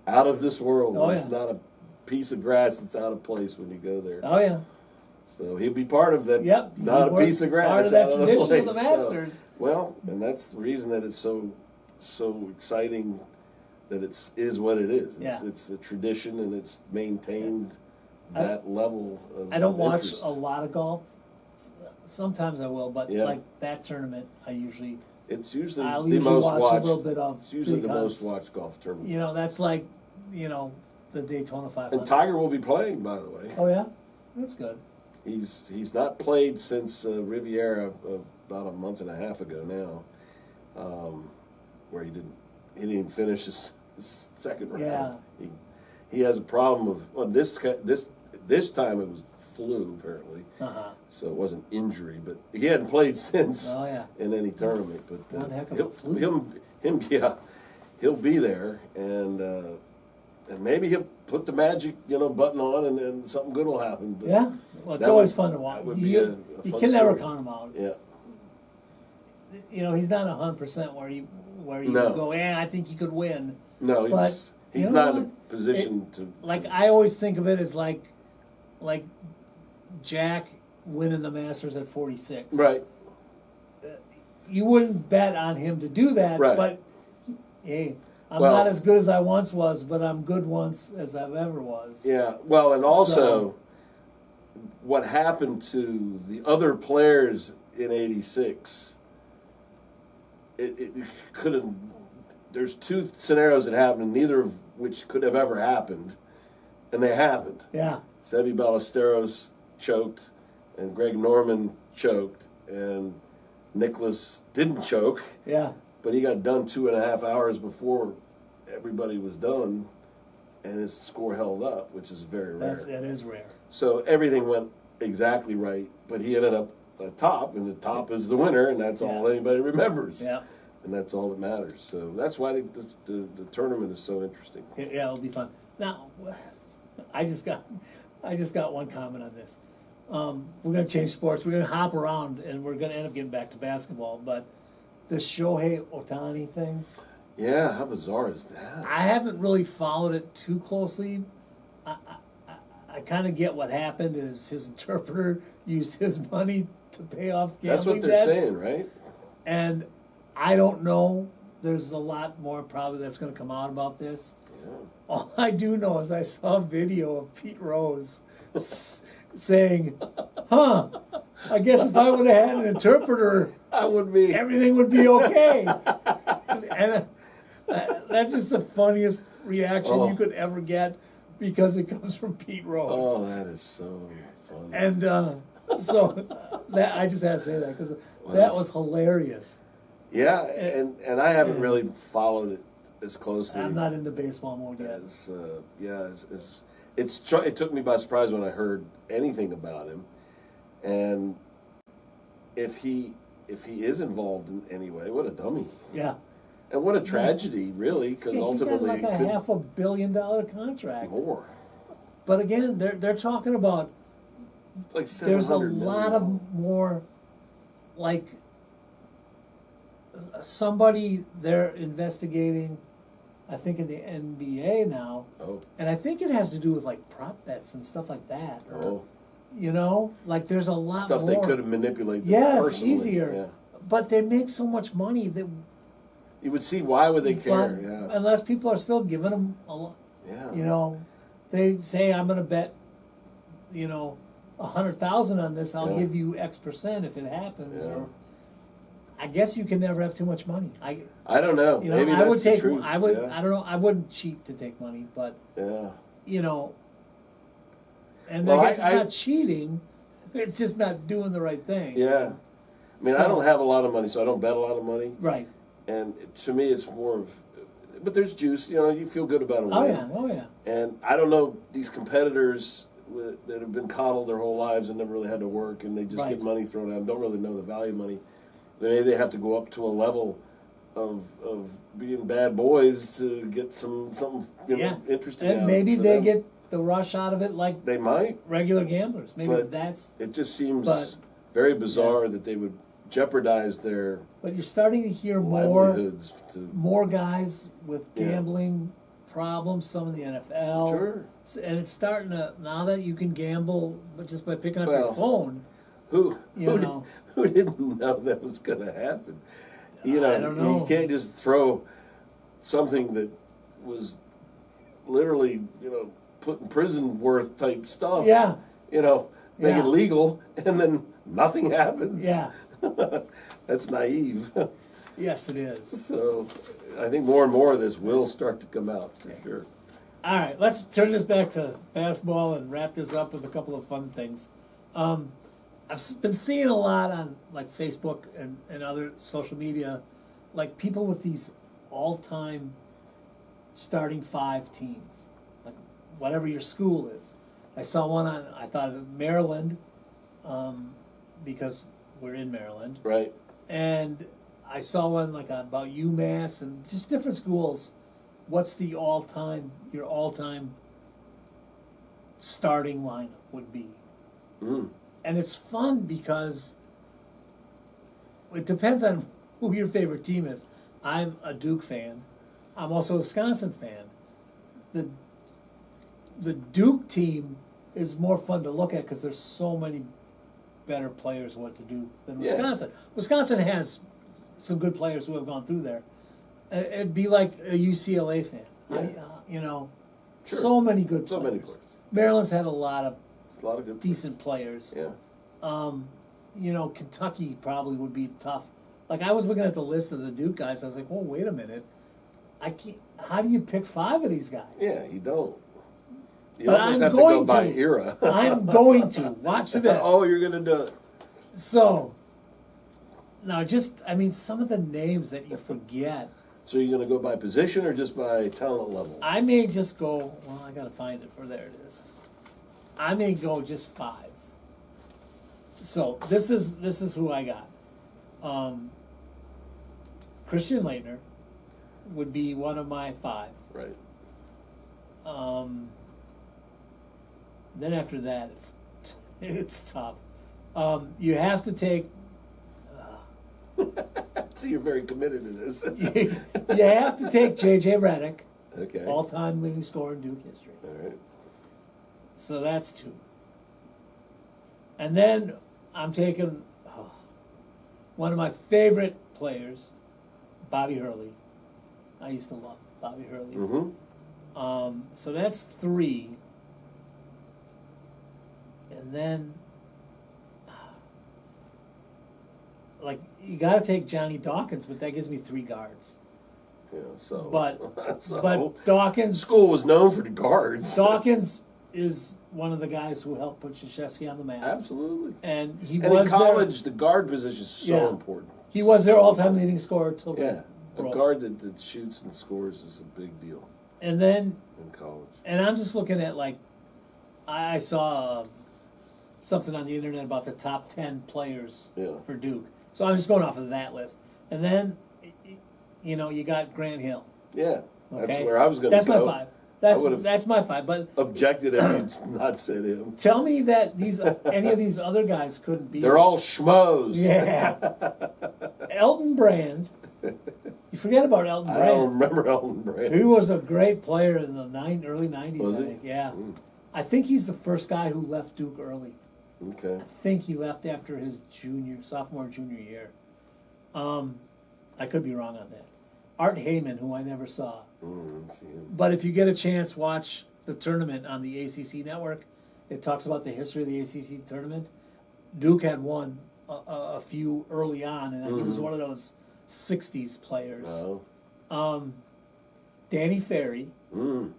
S2: out of this world.
S1: Oh,
S2: There's
S1: yeah.
S2: not a piece of grass that's out of place when you go there.
S1: oh yeah.
S2: So he'll be part of that.
S1: Yep.
S2: Not
S1: he
S2: a piece of grass
S1: part of that
S2: out of the
S1: tradition
S2: place.
S1: of the
S2: So,
S1: Masters.
S2: well, and that's the reason that it's so exciting that is what it is. It's a tradition, and it's maintained that level of
S1: I don't watch
S2: interest.
S1: a lot of golf. Sometimes I will, but
S2: Yeah.
S1: like that tournament, I'll usually
S2: It's usually
S1: I'll
S2: the
S1: usually
S2: most
S1: watch
S2: watched.
S1: a little bit of.
S2: It's usually the
S1: because,
S2: most watched golf tournament.
S1: That's like the Daytona 500.
S2: And Tiger will be playing, by the way.
S1: Oh yeah, that's good.
S2: He's not played since Riviera about a month and a half ago now, where he didn't even finish his second round.
S1: Yeah.
S2: He has a problem of this time it was flu apparently, so it wasn't injury, but he hadn't played since
S1: Oh yeah.
S2: in any tournament. But
S1: One heck of a flu.
S2: he'll be there, and maybe he'll put the magic button on, and then something good will happen. But
S1: Yeah. Well, it's
S2: that
S1: always
S2: would-
S1: fun to watch.
S2: that would be
S1: You
S2: a fun
S1: can never
S2: story.
S1: count him out.
S2: Yeah.
S1: He's not 100% where you
S2: No.
S1: go. I think he could win.
S2: No, he's
S1: But,
S2: he's
S1: you know
S2: not in a
S1: what?
S2: position to.
S1: Like I always think of it as like Jack winning the Masters at 46.
S2: Right.
S1: You wouldn't bet on him to do that,
S2: Right.
S1: but hey, I'm
S2: Well-
S1: not as good as I once was, but I'm good once as I've ever was.
S2: Yeah. Well, and also,
S1: So-
S2: what happened to the other players in '86? It could have. There's two scenarios that happened, neither of which could have ever happened, and they happened.
S1: Yeah.
S2: Seve Ballesteros choked, and Greg Norman choked, and Nicklaus didn't choke,
S1: Yeah.
S2: but he got done 2.5 hours before everybody was done, and his score held up, which is very rare.
S1: That is rare.
S2: So everything went exactly right, but he ended up at top, and the top is the winner, and that's all anybody remembers.
S1: Yeah.
S2: And that's all that matters. So that's why the tournament is so interesting.
S1: Yeah, it'll be fun. Now, I just got I just got one comment on this. We're gonna change sports, we're gonna hop around, and we're gonna end up getting back to basketball, but the Shohei Ohtani thing,
S2: Yeah, how bizarre is that?
S1: I haven't really followed it too closely. I kind of get what happened is his interpreter used his money to pay off
S2: That's
S1: gambling
S2: what they're
S1: debts.
S2: saying, right?
S1: And I don't know, there's a lot more probably that's gonna come out about this.
S2: Yeah.
S1: All I do know is I saw a video of Pete Rose saying, I guess if I would have had an interpreter,
S2: I would be.
S1: everything would be okay. And that's just the funniest reaction you could ever get because it comes from Pete Rose.
S2: Oh, that is so funny.
S1: And so that I just had to say that because that was hilarious.
S2: Yeah, and I haven't really followed it as closely.
S1: I'm not into baseball mode yet.
S2: It took me by surprise when I heard anything about him, and if he is involved in any way, what a dummy.
S1: Yeah.
S2: And what a tragedy, really, because ultimately
S1: he got like
S2: it
S1: a
S2: could
S1: $500 million contract.
S2: more.
S1: But again, they're talking about
S2: It's like
S1: there's a
S2: $700 million.
S1: lot of more, like somebody they're investigating, I think in the NBA now,
S2: Oh,
S1: and I think it has to do with like prop bets and stuff like that. Or,
S2: oh,
S1: you know, like there's a lot
S2: stuff
S1: more.
S2: they could have manipulated.
S1: Yes,
S2: personally.
S1: easier.
S2: Yeah.
S1: But they make so much money that
S2: You would see why would they care?
S1: but
S2: Yeah,
S1: unless people are still giving them a lot.
S2: yeah.
S1: You know, they say I'm going to bet, 100,000 on this. I'll
S2: Yeah.
S1: give you X percent if it happens.
S2: Yeah.
S1: Or I guess you can never have too much money.
S2: I don't know. Maybe
S1: I
S2: that's
S1: would
S2: the
S1: take.
S2: truth.
S1: I would.
S2: Yeah.
S1: I don't know. I wouldn't cheat to take money, but
S2: Yeah.
S1: and
S2: Well,
S1: I guess it's
S2: I-
S1: not cheating. It's just not doing the right thing.
S2: Yeah. I mean, I
S1: So-
S2: don't have a lot of money, so I don't bet a lot of money.
S1: Right.
S2: And to me, it's more of, but there's juice. You feel good about a win.
S1: Oh yeah. Oh yeah.
S2: And I don't know these competitors that have been coddled their whole lives and never really had to work, and they just
S1: Right.
S2: get money thrown at them. Don't really know the value of money. Maybe they have to go up to a level of being bad boys to get something interesting.
S1: And
S2: out
S1: maybe
S2: for
S1: they
S2: them.
S1: get the rush out of it like
S2: They might.
S1: regular gamblers. Maybe
S2: But
S1: that's.
S2: It just seems
S1: But-
S2: very bizarre that they would jeopardize their
S1: But you're starting to hear more.
S2: livelihoods to.
S1: More guys with
S2: Yeah.
S1: gambling problems, some in the NFL.
S2: Sure.
S1: And it's starting to, now that you can gamble but just by picking up your
S2: Well,
S1: phone,
S2: Who
S1: know.
S2: who didn't know that was going to happen?
S1: I don't know.
S2: You can't just throw something that was literally put in prison worth type stuff.
S1: yeah,
S2: Make
S1: Yeah.
S2: it legal and then nothing happens.
S1: yeah,
S2: That's naive.
S1: yes it is.
S2: So I think more and more of this will start to come out for sure.
S1: All right, let's turn this back to basketball and wrap this up with a couple of fun things. Been seeing a lot on like Facebook and other social media, like people with these all-time starting five teams, like whatever your school is. I saw one on, I thought of Maryland, because we're in Maryland,
S2: Right.
S1: and I saw one like about UMass and just different schools. What's the your all-time starting lineup would be?
S2: Mm.
S1: And it's fun because it depends on who your favorite team is. I'm a Duke fan. I'm also a Wisconsin fan. The Duke team is more fun to look at because there's so many better players what to do than
S2: Yeah.
S1: Wisconsin. Wisconsin has some good players who have gone through there. It'd be like a UCLA fan.
S2: Yeah. Sure.
S1: So many good players.
S2: So many players.
S1: Maryland's had a lot of
S2: It's a lot of good
S1: decent players.
S2: Yeah.
S1: Kentucky probably would be tough. Like I was looking at the list of the Duke guys, I was like, "Oh, wait a minute! I can't. How do you pick five of these guys?"
S2: Yeah, you don't. You
S1: But
S2: almost
S1: I'm
S2: have
S1: going
S2: to go by
S1: to.
S2: era.
S1: I'm going to watch this.
S2: Oh, you're going to do it.
S1: So now, some of the names that you forget.
S2: So you're going to go by position or just by talent level?
S1: I may just go. Well, I got to find it. There it is. I may go just five. So this is who I got. Christian Laettner would be one of my five.
S2: Right.
S1: Then after that, it's tough. You have to take.
S2: So you're very committed to this.
S1: You have to take J.J. Redick,
S2: Okay.
S1: all-time leading scorer in Duke history.
S2: All right.
S1: So that's 2. And then I'm taking one of my favorite players, Bobby Hurley. I used to love Bobby Hurley.
S2: Mm-hmm.
S1: So that's 3. And then, like, you got to take Johnny Dawkins, but that gives me 3 guards.
S2: Yeah. So.
S1: But
S2: so,
S1: but Dawkins
S2: school was known for the guards.
S1: Dawkins is one of the guys who helped put Krzyzewski on the map.
S2: Absolutely.
S1: And he
S2: And
S1: was
S2: in college, the guard position is so
S1: Yeah.
S2: important.
S1: He was their all-time leading scorer till
S2: Yeah. A
S1: broke.
S2: guard that shoots and scores is a big deal
S1: And then,
S2: in college.
S1: and I'm just looking at, like, I saw something on the internet about the top 10 players
S2: Yeah.
S1: for Duke. So I'm just going off of that list. And then, you know, you got Grant Hill.
S2: Yeah. That's
S1: Okay?
S2: where I was going to
S1: That's
S2: go.
S1: my 5. That's
S2: I would've-
S1: that's my 5. But
S2: Objected if you'd not said him.
S1: tell me that any of these other guys couldn't be.
S2: They're all schmoes.
S1: Yeah. Elton Brand. You forget about Elton
S2: I don't
S1: Brand.
S2: remember Elton Brand.
S1: He was a great player in the early 90s,
S2: Was
S1: I
S2: he?
S1: think. Yeah.
S2: Mm.
S1: I think he's the first guy who left Duke early.
S2: Okay.
S1: I think he left after his sophomore, junior year. I could be wrong on that. Art Heyman, who I never saw.
S2: Let's see him.
S1: But if you get a chance, watch the tournament on the ACC network. It talks about the history of the ACC tournament. Duke had won a few early on, and he was one of those 60s players.
S2: Oh.
S1: Danny Ferry,
S2: Mm.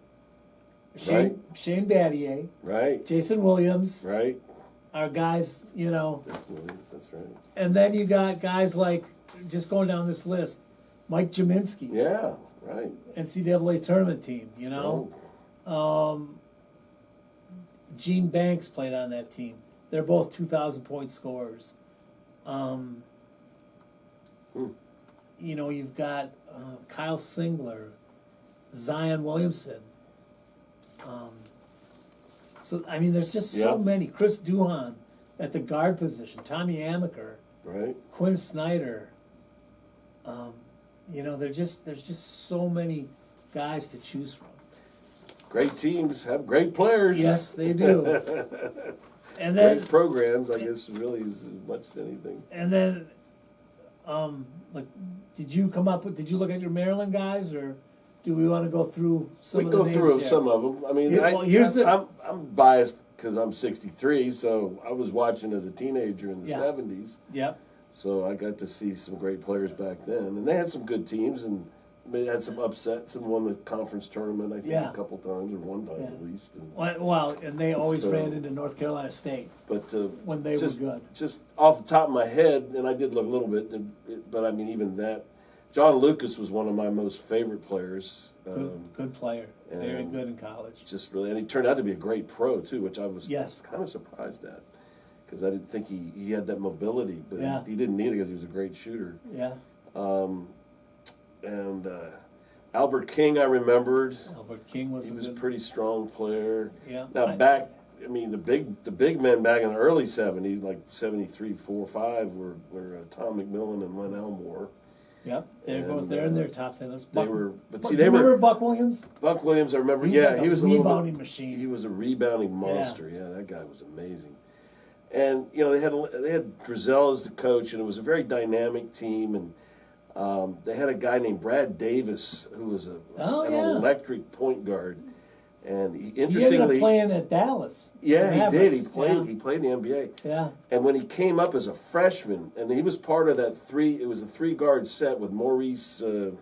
S1: Shane Battier,
S2: Right.
S1: Jason Williams
S2: Right.
S1: are guys, you know.
S2: That's Williams. That's right.
S1: And then you got guys like, just going down this list, Mike Jaminski,
S2: Yeah. Right.
S1: NCAA tournament team, you know. Gene Banks played on that team. They're both 2,000-point scorers. You know, you've got Kyle Singler, Zion Williamson. So, I mean, there's just so
S2: Yeah.
S1: many. Chris Duhon at the guard position, Tommy Amaker,
S2: Right.
S1: Quinn Snyder. You know, there's just so many guys to choose from.
S2: Great teams have great players.
S1: Yes, they do. And then,
S2: Great programs, I guess, really is as much as anything.
S1: and then, like, did you look at your Maryland guys, or do we want to go through some
S2: We
S1: of the
S2: go
S1: names
S2: through
S1: here?
S2: some of them. I mean,
S1: Yeah, well, here's
S2: I'm biased because I'm 63, so I was watching as a teenager in the
S1: Yeah.
S2: 70s.
S1: Yep.
S2: So I got to see some great players back then, and they had some good teams, and they had some upsets and won the conference tournament, I think,
S1: Yeah.
S2: a couple times, or one time
S1: Yeah.
S2: at least. And,
S1: Well, and they always
S2: So-
S1: ran into North Carolina State
S2: but
S1: when they
S2: just,
S1: were good.
S2: Just off the top of my head, and I did look a little bit, but I mean, even that, John Lucas was one of my most favorite players.
S1: Good player. Very
S2: and
S1: good in college.
S2: Just really, and he turned out to be a great pro too, which I was
S1: Yes.
S2: kind of surprised at, because I didn't think he had that mobility, but
S1: Yeah.
S2: he didn't need it because he was a great shooter.
S1: Yeah.
S2: And Albert King, I remembered.
S1: Albert King was
S2: He
S1: a
S2: was a
S1: good.
S2: pretty strong player.
S1: Yeah.
S2: Now I mean, the big men back in the early '70s, like '73, '4, '5, were Tom McMillan and Len Elmore.
S1: Yep. They're
S2: and,
S1: both. They're in their top 10 list.
S2: They were, but see,
S1: do
S2: they
S1: you remember
S2: were.
S1: Buck Williams?
S2: Buck Williams, I remember.
S1: He's
S2: Yeah,
S1: like
S2: he
S1: a
S2: was a little
S1: rebounding
S2: bit,
S1: machine.
S2: He was a rebounding monster. Yeah, that guy was amazing. And you know, they had Drizel as the coach, and it was a very dynamic team. And they had a guy named Brad Davis who was an electric point guard. And
S1: He ended up
S2: interestingly,
S1: playing at Dallas.
S2: yeah,
S1: the
S2: he did.
S1: Mavericks.
S2: He played. He played in the NBA.
S1: Yeah.
S2: And when he came up as a freshman, and he was part of that it was a 3-guard set with Maurice. God,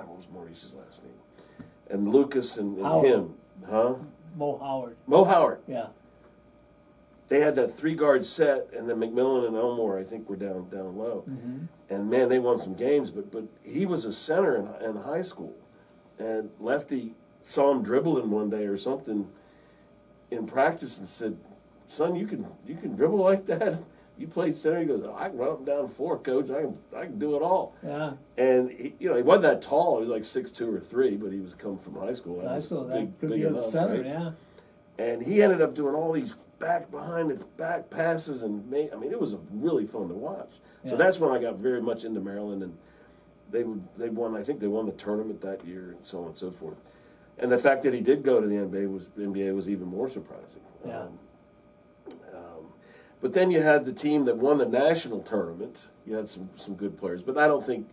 S2: what was Maurice's last name? And Lucas and
S1: Howard.
S2: him, huh?
S1: Mo Howard.
S2: Mo Howard.
S1: Yeah.
S2: They had that 3-guard set, and then McMillan and Elmore, I think, were down low.
S1: Mm-hmm.
S2: And man, they won some games. But he was a center in high school, and Lefty saw him dribbling one day or something in practice and said, "Son, you can dribble like that? You play center?" He goes, "Oh, I can run up and down the floor, coach. I can do it all."
S1: Yeah.
S2: And he wasn't that tall. He was like 6'2" or 3", but he was coming from high school.
S1: That
S2: Big
S1: could be a
S2: enough,
S1: center.
S2: right?
S1: Yeah.
S2: And he ended up doing all these behind the back passes, and it was really fun to watch. So
S1: Yeah.
S2: that's when I got very much into Maryland, and they won. I think they won the tournament that year, and so on and so forth. And the fact that he did go to the NBA was even more surprising.
S1: Yeah.
S2: But then you had the team that won the national tournament. You had some good players, but I don't think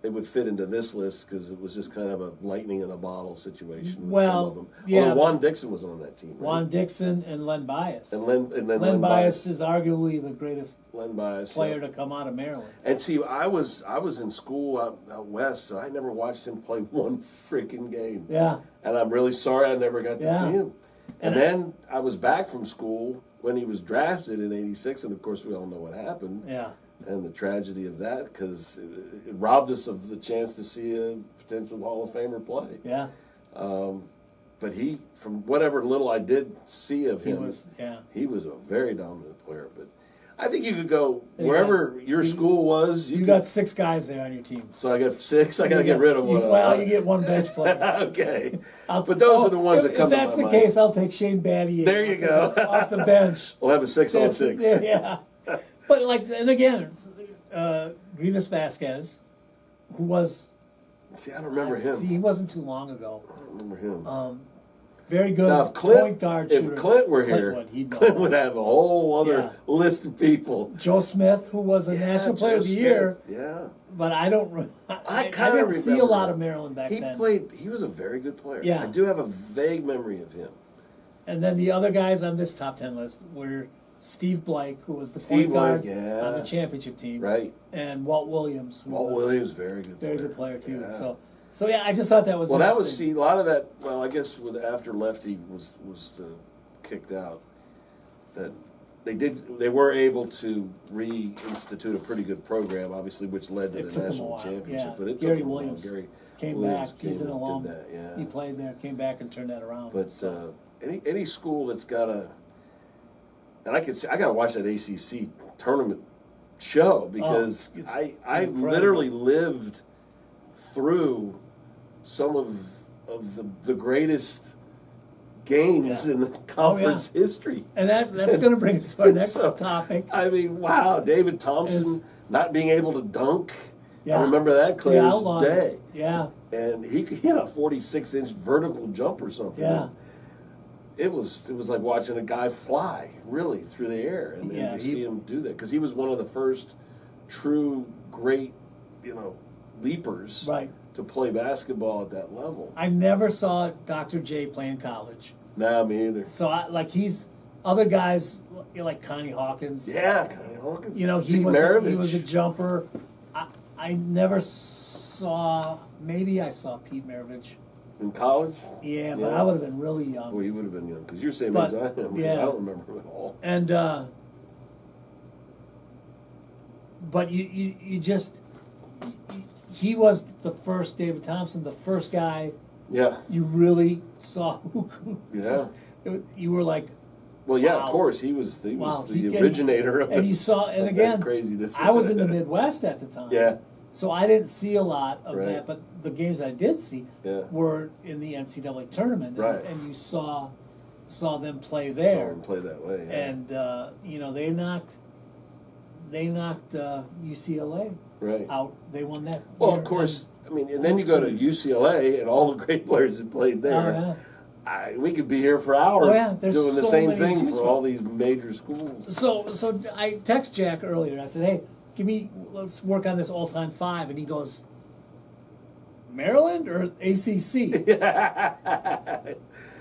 S2: they would fit into this list because it was just kind of a lightning in a bottle situation with some of them.
S1: Yeah.
S2: Although Juan Dixon was on that team, right?
S1: Juan Dixon and Len Bias.
S2: And then
S1: Len Bias is arguably the greatest
S2: Len Bias,
S1: player
S2: yeah.
S1: to come out of Maryland.
S2: And see, I was in school out west, so I never watched him play one freaking game.
S1: Yeah.
S2: And I'm really sorry I never got to
S1: Yeah.
S2: see him. And
S1: And
S2: then I was back from school when he was drafted in '86, and of course we all know what happened.
S1: Yeah.
S2: And the tragedy of that, because it robbed us of the chance to see a potential Hall of Famer play.
S1: Yeah.
S2: But he, from whatever little I did see of
S1: He
S2: him,
S1: was, yeah.
S2: he was a very dominant player. But I think you could go
S1: Yeah.
S2: wherever your school was.
S1: You
S2: could-
S1: got 6 guys there on your team.
S2: So I got 6. I got to get rid of one.
S1: Well, you get 1 bench player.
S2: Okay. But those are the ones that come
S1: If that's
S2: to
S1: the
S2: my mind.
S1: case, I'll take Shane Battier.
S2: There you go.
S1: Off the bench.
S2: We'll have a 6-on-6.
S1: Yeah. But and again, Grievous Vasquez, who was.
S2: See, I don't remember him.
S1: See, he wasn't too long ago.
S2: I don't remember him.
S1: Very good
S2: Now,
S1: point guard shooter.
S2: if Clint were here,
S1: he'd know
S2: Clint
S1: that.
S2: would have a whole other
S1: Yeah.
S2: list of people.
S1: Joe Smith, who was a National Player of the
S2: Joe
S1: Year,
S2: Smith, yeah.
S1: but I don't. I
S2: kinda
S1: didn't see a
S2: remember
S1: lot
S2: him.
S1: of Maryland back
S2: He
S1: then.
S2: He was a very good player.
S1: Yeah.
S2: I do have a vague memory of him.
S1: And then the other guys on this top 10 list were Steve Blake, who was the
S2: Steve
S1: point guard
S2: Blake, yeah.
S1: on the championship team,
S2: Right.
S1: and Walt Williams, who
S2: Walt
S1: was
S2: Williams, very good player.
S1: very good player too.
S2: Yeah.
S1: So yeah, I just thought that was
S2: Well, that was
S1: interesting.
S2: a lot of that. Well, I guess after Lefty was kicked out, that they were able to reinstitute a pretty good program, obviously, which led to
S1: It
S2: the
S1: took him a
S2: national
S1: while,
S2: championship.
S1: yeah.
S2: But it
S1: Gary
S2: took him a while.
S1: Williams
S2: Gary
S1: came
S2: Williams
S1: back. He's an
S2: came and
S1: alum.
S2: did that, yeah.
S1: He played there, came back and turned that around.
S2: But
S1: so.
S2: any school that's got and I got to watch that ACC tournament show because
S1: it's
S2: I
S1: incredible.
S2: literally lived through some of the greatest games
S1: Yeah.
S2: in the conference history.
S1: And that's going to bring us to our next
S2: So,
S1: topic.
S2: I mean, wow, David Thompson
S1: Is-
S2: not being able to dunk.
S1: Yeah.
S2: I remember that
S1: The
S2: clear as
S1: outlaw.
S2: day.
S1: Yeah,
S2: And he hit a 46-inch vertical jump or something.
S1: yeah.
S2: It was like watching a guy fly really through the air, and
S1: Yeah,
S2: to see him do that because he was one of the first true great, leapers
S1: Right.
S2: to play basketball at that level.
S1: I never saw Dr. J play in college.
S2: Nah, me either.
S1: So he's other guys like Connie Hawkins.
S2: Yeah, Connie Hawkins.
S1: He
S2: Pete
S1: was
S2: Maravich.
S1: a jumper. I never saw. Maybe I saw Pete Maravich.
S2: In college.
S1: Yeah, but
S2: Yeah.
S1: I would have been really young.
S2: Well, he would have been young because you're the same
S1: But,
S2: age I am.
S1: yeah.
S2: I don't remember him at all.
S1: And but you just he was the first David Thompson, the first guy
S2: Yeah.
S1: you really saw who.
S2: Yeah.
S1: You were like,
S2: Well, yeah,
S1: Wow.
S2: of course he was the
S1: Wow, he can-
S2: originator of
S1: and
S2: it.
S1: you saw, and
S2: of that
S1: again,
S2: craziness.
S1: I was in the Midwest at the time.
S2: Yeah.
S1: So I didn't see a lot of
S2: Right.
S1: that, but the games I did see
S2: Yeah.
S1: were in the NCAA tournament,
S2: Right.
S1: and you saw them play
S2: Saw
S1: there,
S2: him play that way. Yeah.
S1: and they knocked UCLA
S2: right.
S1: out. They won that.
S2: Well,
S1: year,
S2: of course, and then you go to UCLA and all the great players that played
S1: and-
S2: there.
S1: oh,
S2: We could be here for hours
S1: Oh, yeah, there's
S2: doing the
S1: so
S2: same
S1: many to
S2: thing
S1: choose
S2: for
S1: from.
S2: all these major schools.
S1: So I text Jack earlier. I said, "Hey, let's work on this all-time 5," and he goes, "Maryland or ACC?"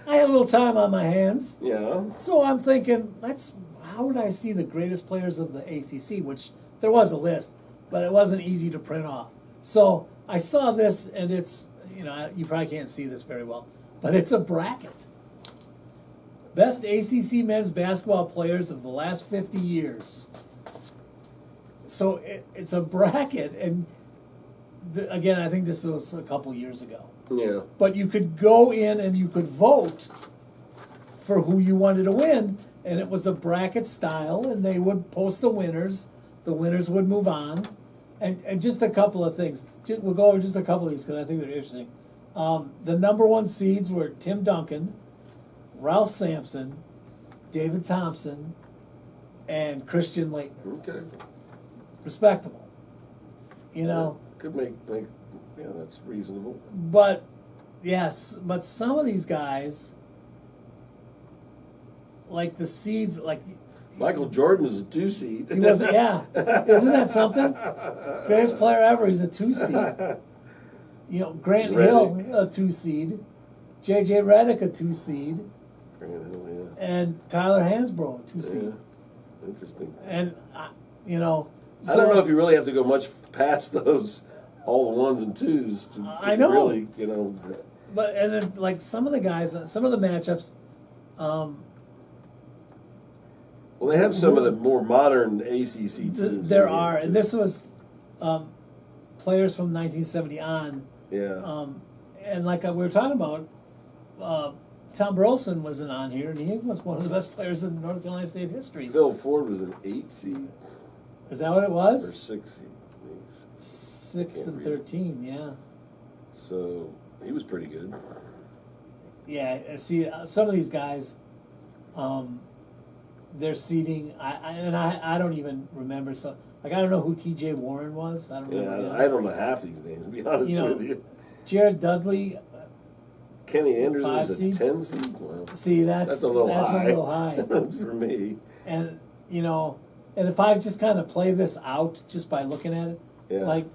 S1: I had a little time on my hands,
S2: Yeah.
S1: so I'm thinking, how would I see the greatest players of the ACC? Which there was a list, but it wasn't easy to print off. So I saw this, and it's you probably can't see this very well, but it's a bracket. Best ACC men's basketball players of the last 50 years. So it's a bracket, and again, I think this was a couple years ago.
S2: Yeah.
S1: But you could go in and you could vote for who you wanted to win, and it was a bracket style, and they would post the winners. The winners would move on, and just a couple of things. We'll go over just a couple of these because I think they're interesting. The number 1 seeds were Tim Duncan, Ralph Sampson, David Thompson, and Christian Laettner.
S2: Okay.
S1: Respectable. You know?
S2: Could make yeah, that's reasonable.
S1: But, yes, but some of these guys, like the seeds, like...
S2: Michael Jordan is a 2 seed.
S1: He was, yeah. Isn't that something? Greatest player ever, he's a 2 seed. You know, Grant Hill, a 2 seed. J.J. Redick, a 2 seed.
S2: Grant Hill, yeah.
S1: And Tyler Hansbrough, a 2 seed.
S2: Yeah. Interesting.
S1: And, you know...
S2: I don't know if you really have to go much past those, all the 1s and 2s to
S1: I know.
S2: really, you know...
S1: But, and then, like, some of the guys, some of the matchups...
S2: Well, they have some of the more modern ACC teams.
S1: There are, and this was players from 1970 on.
S2: Yeah.
S1: And like we were talking about, Tom Burleson wasn't on here, and he was one of the best players in North Carolina State history.
S2: Phil Ford was an 8 seed.
S1: Is that what it
S2: Or
S1: was?
S2: 6 seed.
S1: 6 and 13, yeah.
S2: So he was pretty good.
S1: Yeah, see, some of these guys, their seeding, I don't even remember some. Like, I don't know who T.J. Warren was. I don't remember.
S2: Yeah, I don't know half these names, to be honest with you.
S1: Jared Dudley.
S2: Kenny Andrews
S1: 5
S2: was a
S1: seed?
S2: 10 seed. Well,
S1: See, that's
S2: a little
S1: high
S2: for me.
S1: And you know, and if I just kind of play this out just by looking at it,
S2: Yeah.
S1: like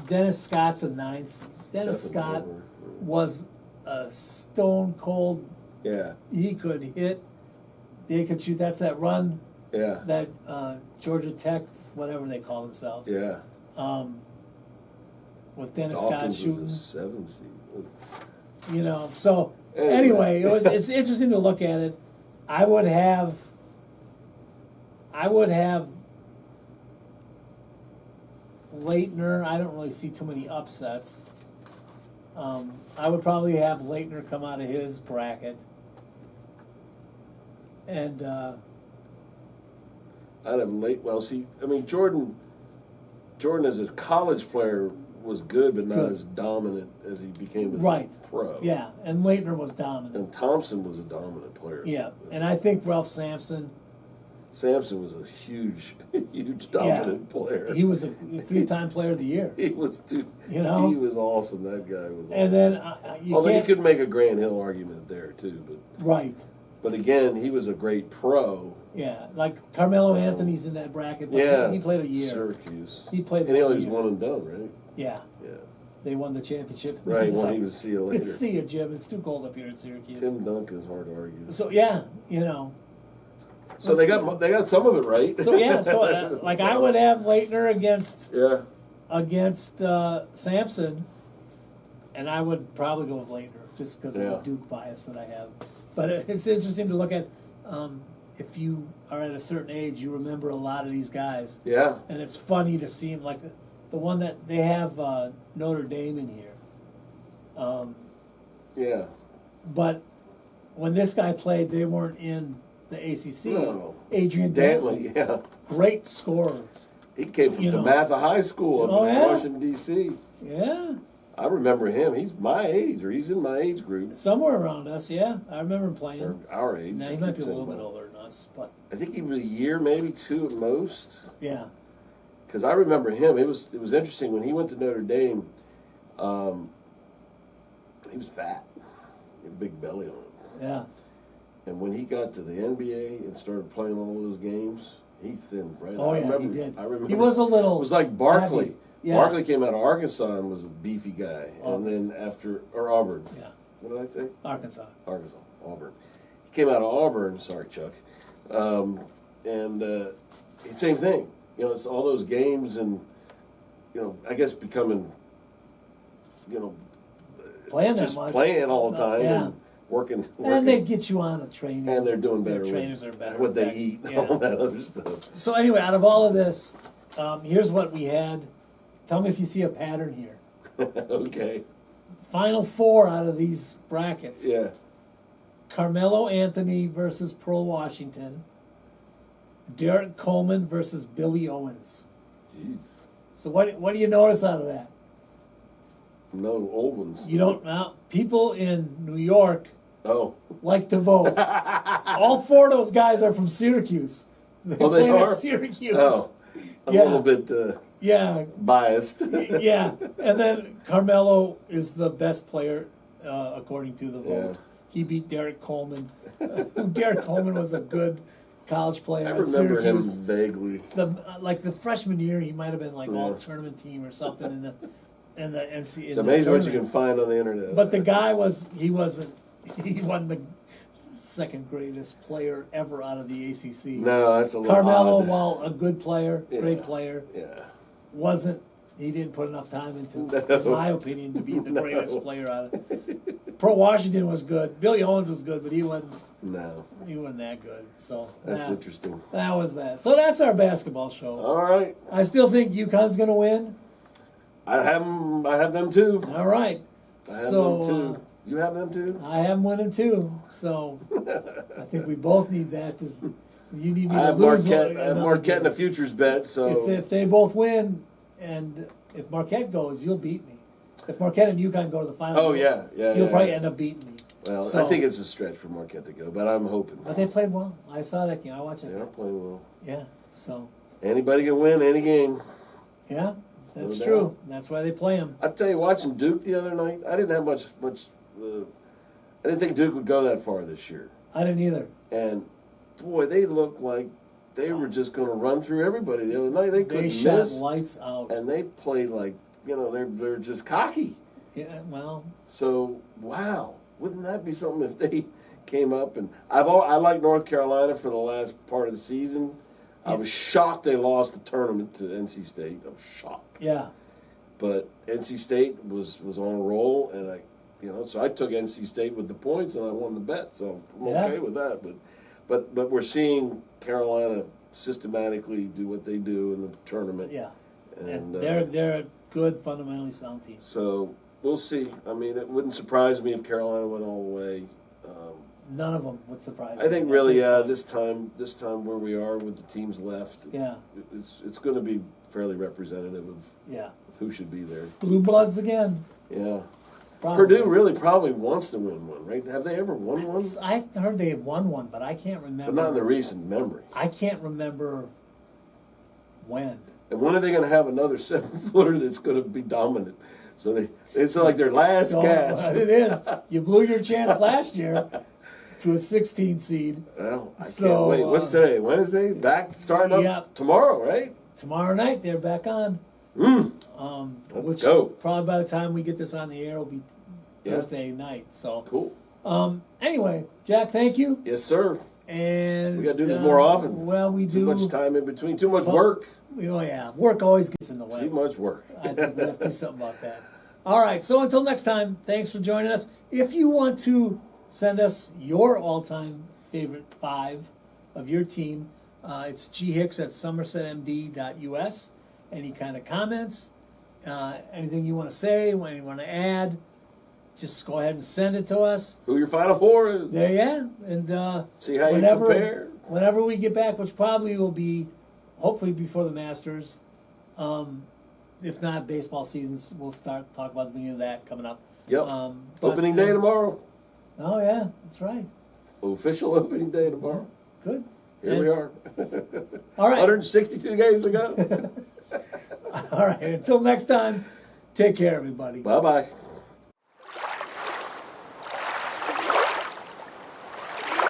S1: Dennis Scott's a 9 seed. Dennis
S2: Definitely
S1: Scott
S2: over.
S1: was a stone cold.
S2: Yeah,
S1: He could hit. He could shoot. That's that run
S2: yeah,
S1: that Georgia Tech, whatever they call themselves.
S2: yeah.
S1: With Dennis
S2: Dawkins
S1: Scott shooting.
S2: was a 7 seed.
S1: You know, so
S2: Anyway.
S1: it's interesting to look at it. I would have Laettner. I don't really see too many upsets. I would probably have Laettner come out of his bracket. And
S2: I'd have late. Well, see, I mean, Jordan as a college player was good, but not
S1: Good.
S2: as dominant as he became as
S1: Right.
S2: a pro.
S1: yeah, and Laettner was dominant.
S2: And Thompson was a dominant player.
S1: Yeah, and I think Ralph Sampson,
S2: Sampson was a huge dominant player.
S1: he was a 3-time player of the year.
S2: He was too.
S1: You know?
S2: He was awesome. That guy was. Awesome.
S1: And then you
S2: although you
S1: can't,
S2: could make a Grant Hill argument there too,
S1: right.
S2: but again, he was a great pro.
S1: Yeah, like Carmelo Anthony's in that bracket. But
S2: Yeah,
S1: he played a year.
S2: Syracuse.
S1: He played
S2: and he
S1: one
S2: always
S1: year.
S2: one and done, right?
S1: Yeah,
S2: Yeah.
S1: they won the championship.
S2: Right.
S1: He's
S2: When
S1: like,
S2: he was see you later.
S1: See you, Jim. It's too cold up here in Syracuse.
S2: Tim Duncan's hard to argue.
S1: So yeah, you know.
S2: So they got some of it right.
S1: So yeah, so like I would have Laettner against Sampson, and I would probably go with Laettner just because of
S2: Yeah.
S1: the Duke bias that I have. But it's interesting to look at. If you are at a certain age, you remember a lot of these guys,
S2: Yeah.
S1: and it's funny to see him like the one that they have Notre Dame in here.
S2: Yeah.
S1: But when this guy played, they weren't in the ACC.
S2: No.
S1: Adrian Dantley,
S2: Dantley, yeah.
S1: great scorer.
S2: He came from
S1: You know.
S2: DeMatha High School up
S1: Oh,
S2: in
S1: yeah?
S2: Washington, D.C.
S1: Yeah,
S2: I remember him. He's my age, or he's in my age group,
S1: somewhere around us. Yeah, I remember him playing.
S2: or our age.
S1: Now he
S2: I
S1: might
S2: keep
S1: be a
S2: saying
S1: little bit
S2: that.
S1: older than us, but
S2: I think he was a year, maybe 2 at most.
S1: yeah,
S2: Because I remember him. It was interesting when he went to Notre Dame. He was fat, he had a big belly on him.
S1: yeah.
S2: And when he got to the NBA and started playing all those games, he thinned right.
S1: Oh,
S2: I
S1: yeah,
S2: remember,
S1: he did.
S2: I remember
S1: He was a little.
S2: It was like Barkley.
S1: heavy. Yeah.
S2: Barkley came out of Arkansas and was a beefy guy, and then or Auburn.
S1: Yeah,
S2: What did I say?
S1: Arkansas.
S2: Auburn. He came out of Auburn. Sorry, Chuck. Same thing. You know, it's all those games, and I guess becoming,
S1: Playing that
S2: just
S1: much.
S2: playing all the time
S1: Yeah.
S2: and working.
S1: And they get you on a training.
S2: and they're doing
S1: Their
S2: better.
S1: trainers
S2: with
S1: are better.
S2: What they
S1: at
S2: eat,
S1: that.
S2: all
S1: Yeah.
S2: that other stuff.
S1: So anyway, out of all of this, here's what we had. Tell me if you see a pattern here.
S2: Okay.
S1: Final 4 out of these brackets.
S2: Yeah.
S1: Carmelo Anthony versus Pearl Washington. Derek Coleman versus Billy Owens.
S2: Jeez.
S1: So what do you notice out of that?
S2: No old ones.
S1: You don't. Now, people in New York
S2: Oh.
S1: like to vote. All 4 of those guys are from Syracuse. They
S2: Oh, they
S1: played
S2: are?
S1: at Syracuse.
S2: Oh. A
S1: Yeah.
S2: little bit
S1: Yeah,
S2: biased.
S1: yeah. And then Carmelo is the best player according to the vote.
S2: Yeah.
S1: He beat Derek Coleman. Derek Coleman was a good college player
S2: I
S1: at
S2: remember him
S1: Syracuse.
S2: vaguely.
S1: Like the freshman year, he might have been like
S2: Yeah.
S1: all tournament team or something in the NCAA.
S2: It's amazing what you can find on the internet.
S1: But the guy he wasn't the second greatest player ever out of the ACC.
S2: No, that's a little
S1: Carmelo,
S2: odd.
S1: while a good player, great
S2: Yeah.
S1: player,
S2: Yeah.
S1: he didn't put enough time into,
S2: No.
S1: in my opinion, to be the
S2: No.
S1: greatest player out of it. Pro Washington was good. Billy Owens was good, but he wasn't that good. So
S2: That's interesting.
S1: that was that. So that's our basketball show.
S2: All right.
S1: I still think UConn's gonna win.
S2: I have them too.
S1: All right.
S2: I have them too. You have them too?
S1: I have them winning too. So I think we both need that. You need me
S2: I
S1: to
S2: have
S1: lose.
S2: Marquette in a futures bet, so
S1: If they both win, and if Marquette goes, you'll beat me. If Marquette and UConn go to the final, you'll probably end up beating me.
S2: well,
S1: So-
S2: I think it's a stretch for Marquette to go, but I'm hoping.
S1: But they played well. I saw that game. I watched it.
S2: They're playing well.
S1: Yeah. So
S2: Anybody can win any game.
S1: yeah, that's
S2: No
S1: true.
S2: doubt.
S1: That's why they play them.
S2: I tell you, watching Duke the other night, I didn't have much. I didn't think Duke would go that far this year,
S1: I didn't either.
S2: and boy, they looked like they were just going to run through everybody the other night. They couldn't
S1: They shot
S2: miss,
S1: lights out.
S2: and they played like they're just cocky.
S1: Yeah. Well,
S2: So wow, wouldn't that be something if they came up? And I like North Carolina for the last part of the season. I was shocked they lost the tournament to NC State. I was shocked.
S1: yeah.
S2: But NC State was on a roll, and so I took NC State with the points, and I won the bet. So I'm okay with that. But we're seeing Carolina systematically do what they do in the tournament.
S1: Yeah.
S2: And
S1: they're a good, fundamentally sound team.
S2: so we'll see. I mean, it wouldn't surprise me if Carolina went all the way.
S1: None of them would surprise me.
S2: I think
S1: at
S2: really,
S1: this point.
S2: this time where we are with the teams left,
S1: Yeah.
S2: it's going to be fairly representative of
S1: Yeah.
S2: who should be there.
S1: Blue Bloods again.
S2: Yeah.
S1: Probably.
S2: Purdue really probably wants to win one, right? Have they ever won one?
S1: I heard they had won one, but I can't remember.
S2: But not in the recent memory.
S1: I can't remember when.
S2: And when are they going to have another 7-footer that's going to be dominant? So it's like their last
S1: So,
S2: gasp.
S1: it is. You blew your chance last year to a 16 seed.
S2: Well, I
S1: So,
S2: can't wait. What's today? Wednesday? Starting up
S1: yeah.
S2: tomorrow, right?
S1: Tomorrow night, they're back on.
S2: Let's
S1: Which
S2: go.
S1: probably by the time we get this on the air, will be
S2: Yeah.
S1: Thursday night. So,
S2: Cool.
S1: Anyway, Jack, thank you.
S2: Yes, sir.
S1: And
S2: We got to do this more often.
S1: Well, we
S2: Too
S1: do.
S2: much time in between. Too much
S1: Well,
S2: work.
S1: Oh yeah, work always gets in the way.
S2: Too much work.
S1: I think we have to do something about that. All right, so until next time, thanks for joining us. If you want to send us your all-time favorite 5 of your team, it's ghicks@somersetmd.us. Any kind of comments, anything you want to say, what you want to add, just go ahead and send it to us.
S2: Who your Final Four is.
S1: There, yeah, and
S2: See how you compare.
S1: whenever we get back, which probably will be, hopefully before the Masters. If not, baseball seasons, we'll talk about the beginning of that coming up.
S2: Yep.
S1: But,
S2: Opening day tomorrow.
S1: Oh yeah, that's right.
S2: Official opening day tomorrow.
S1: Good.
S2: Here we are.
S1: All right.
S2: 162 games ago.
S1: All right. Until next time, take care, everybody.
S2: Bye-bye.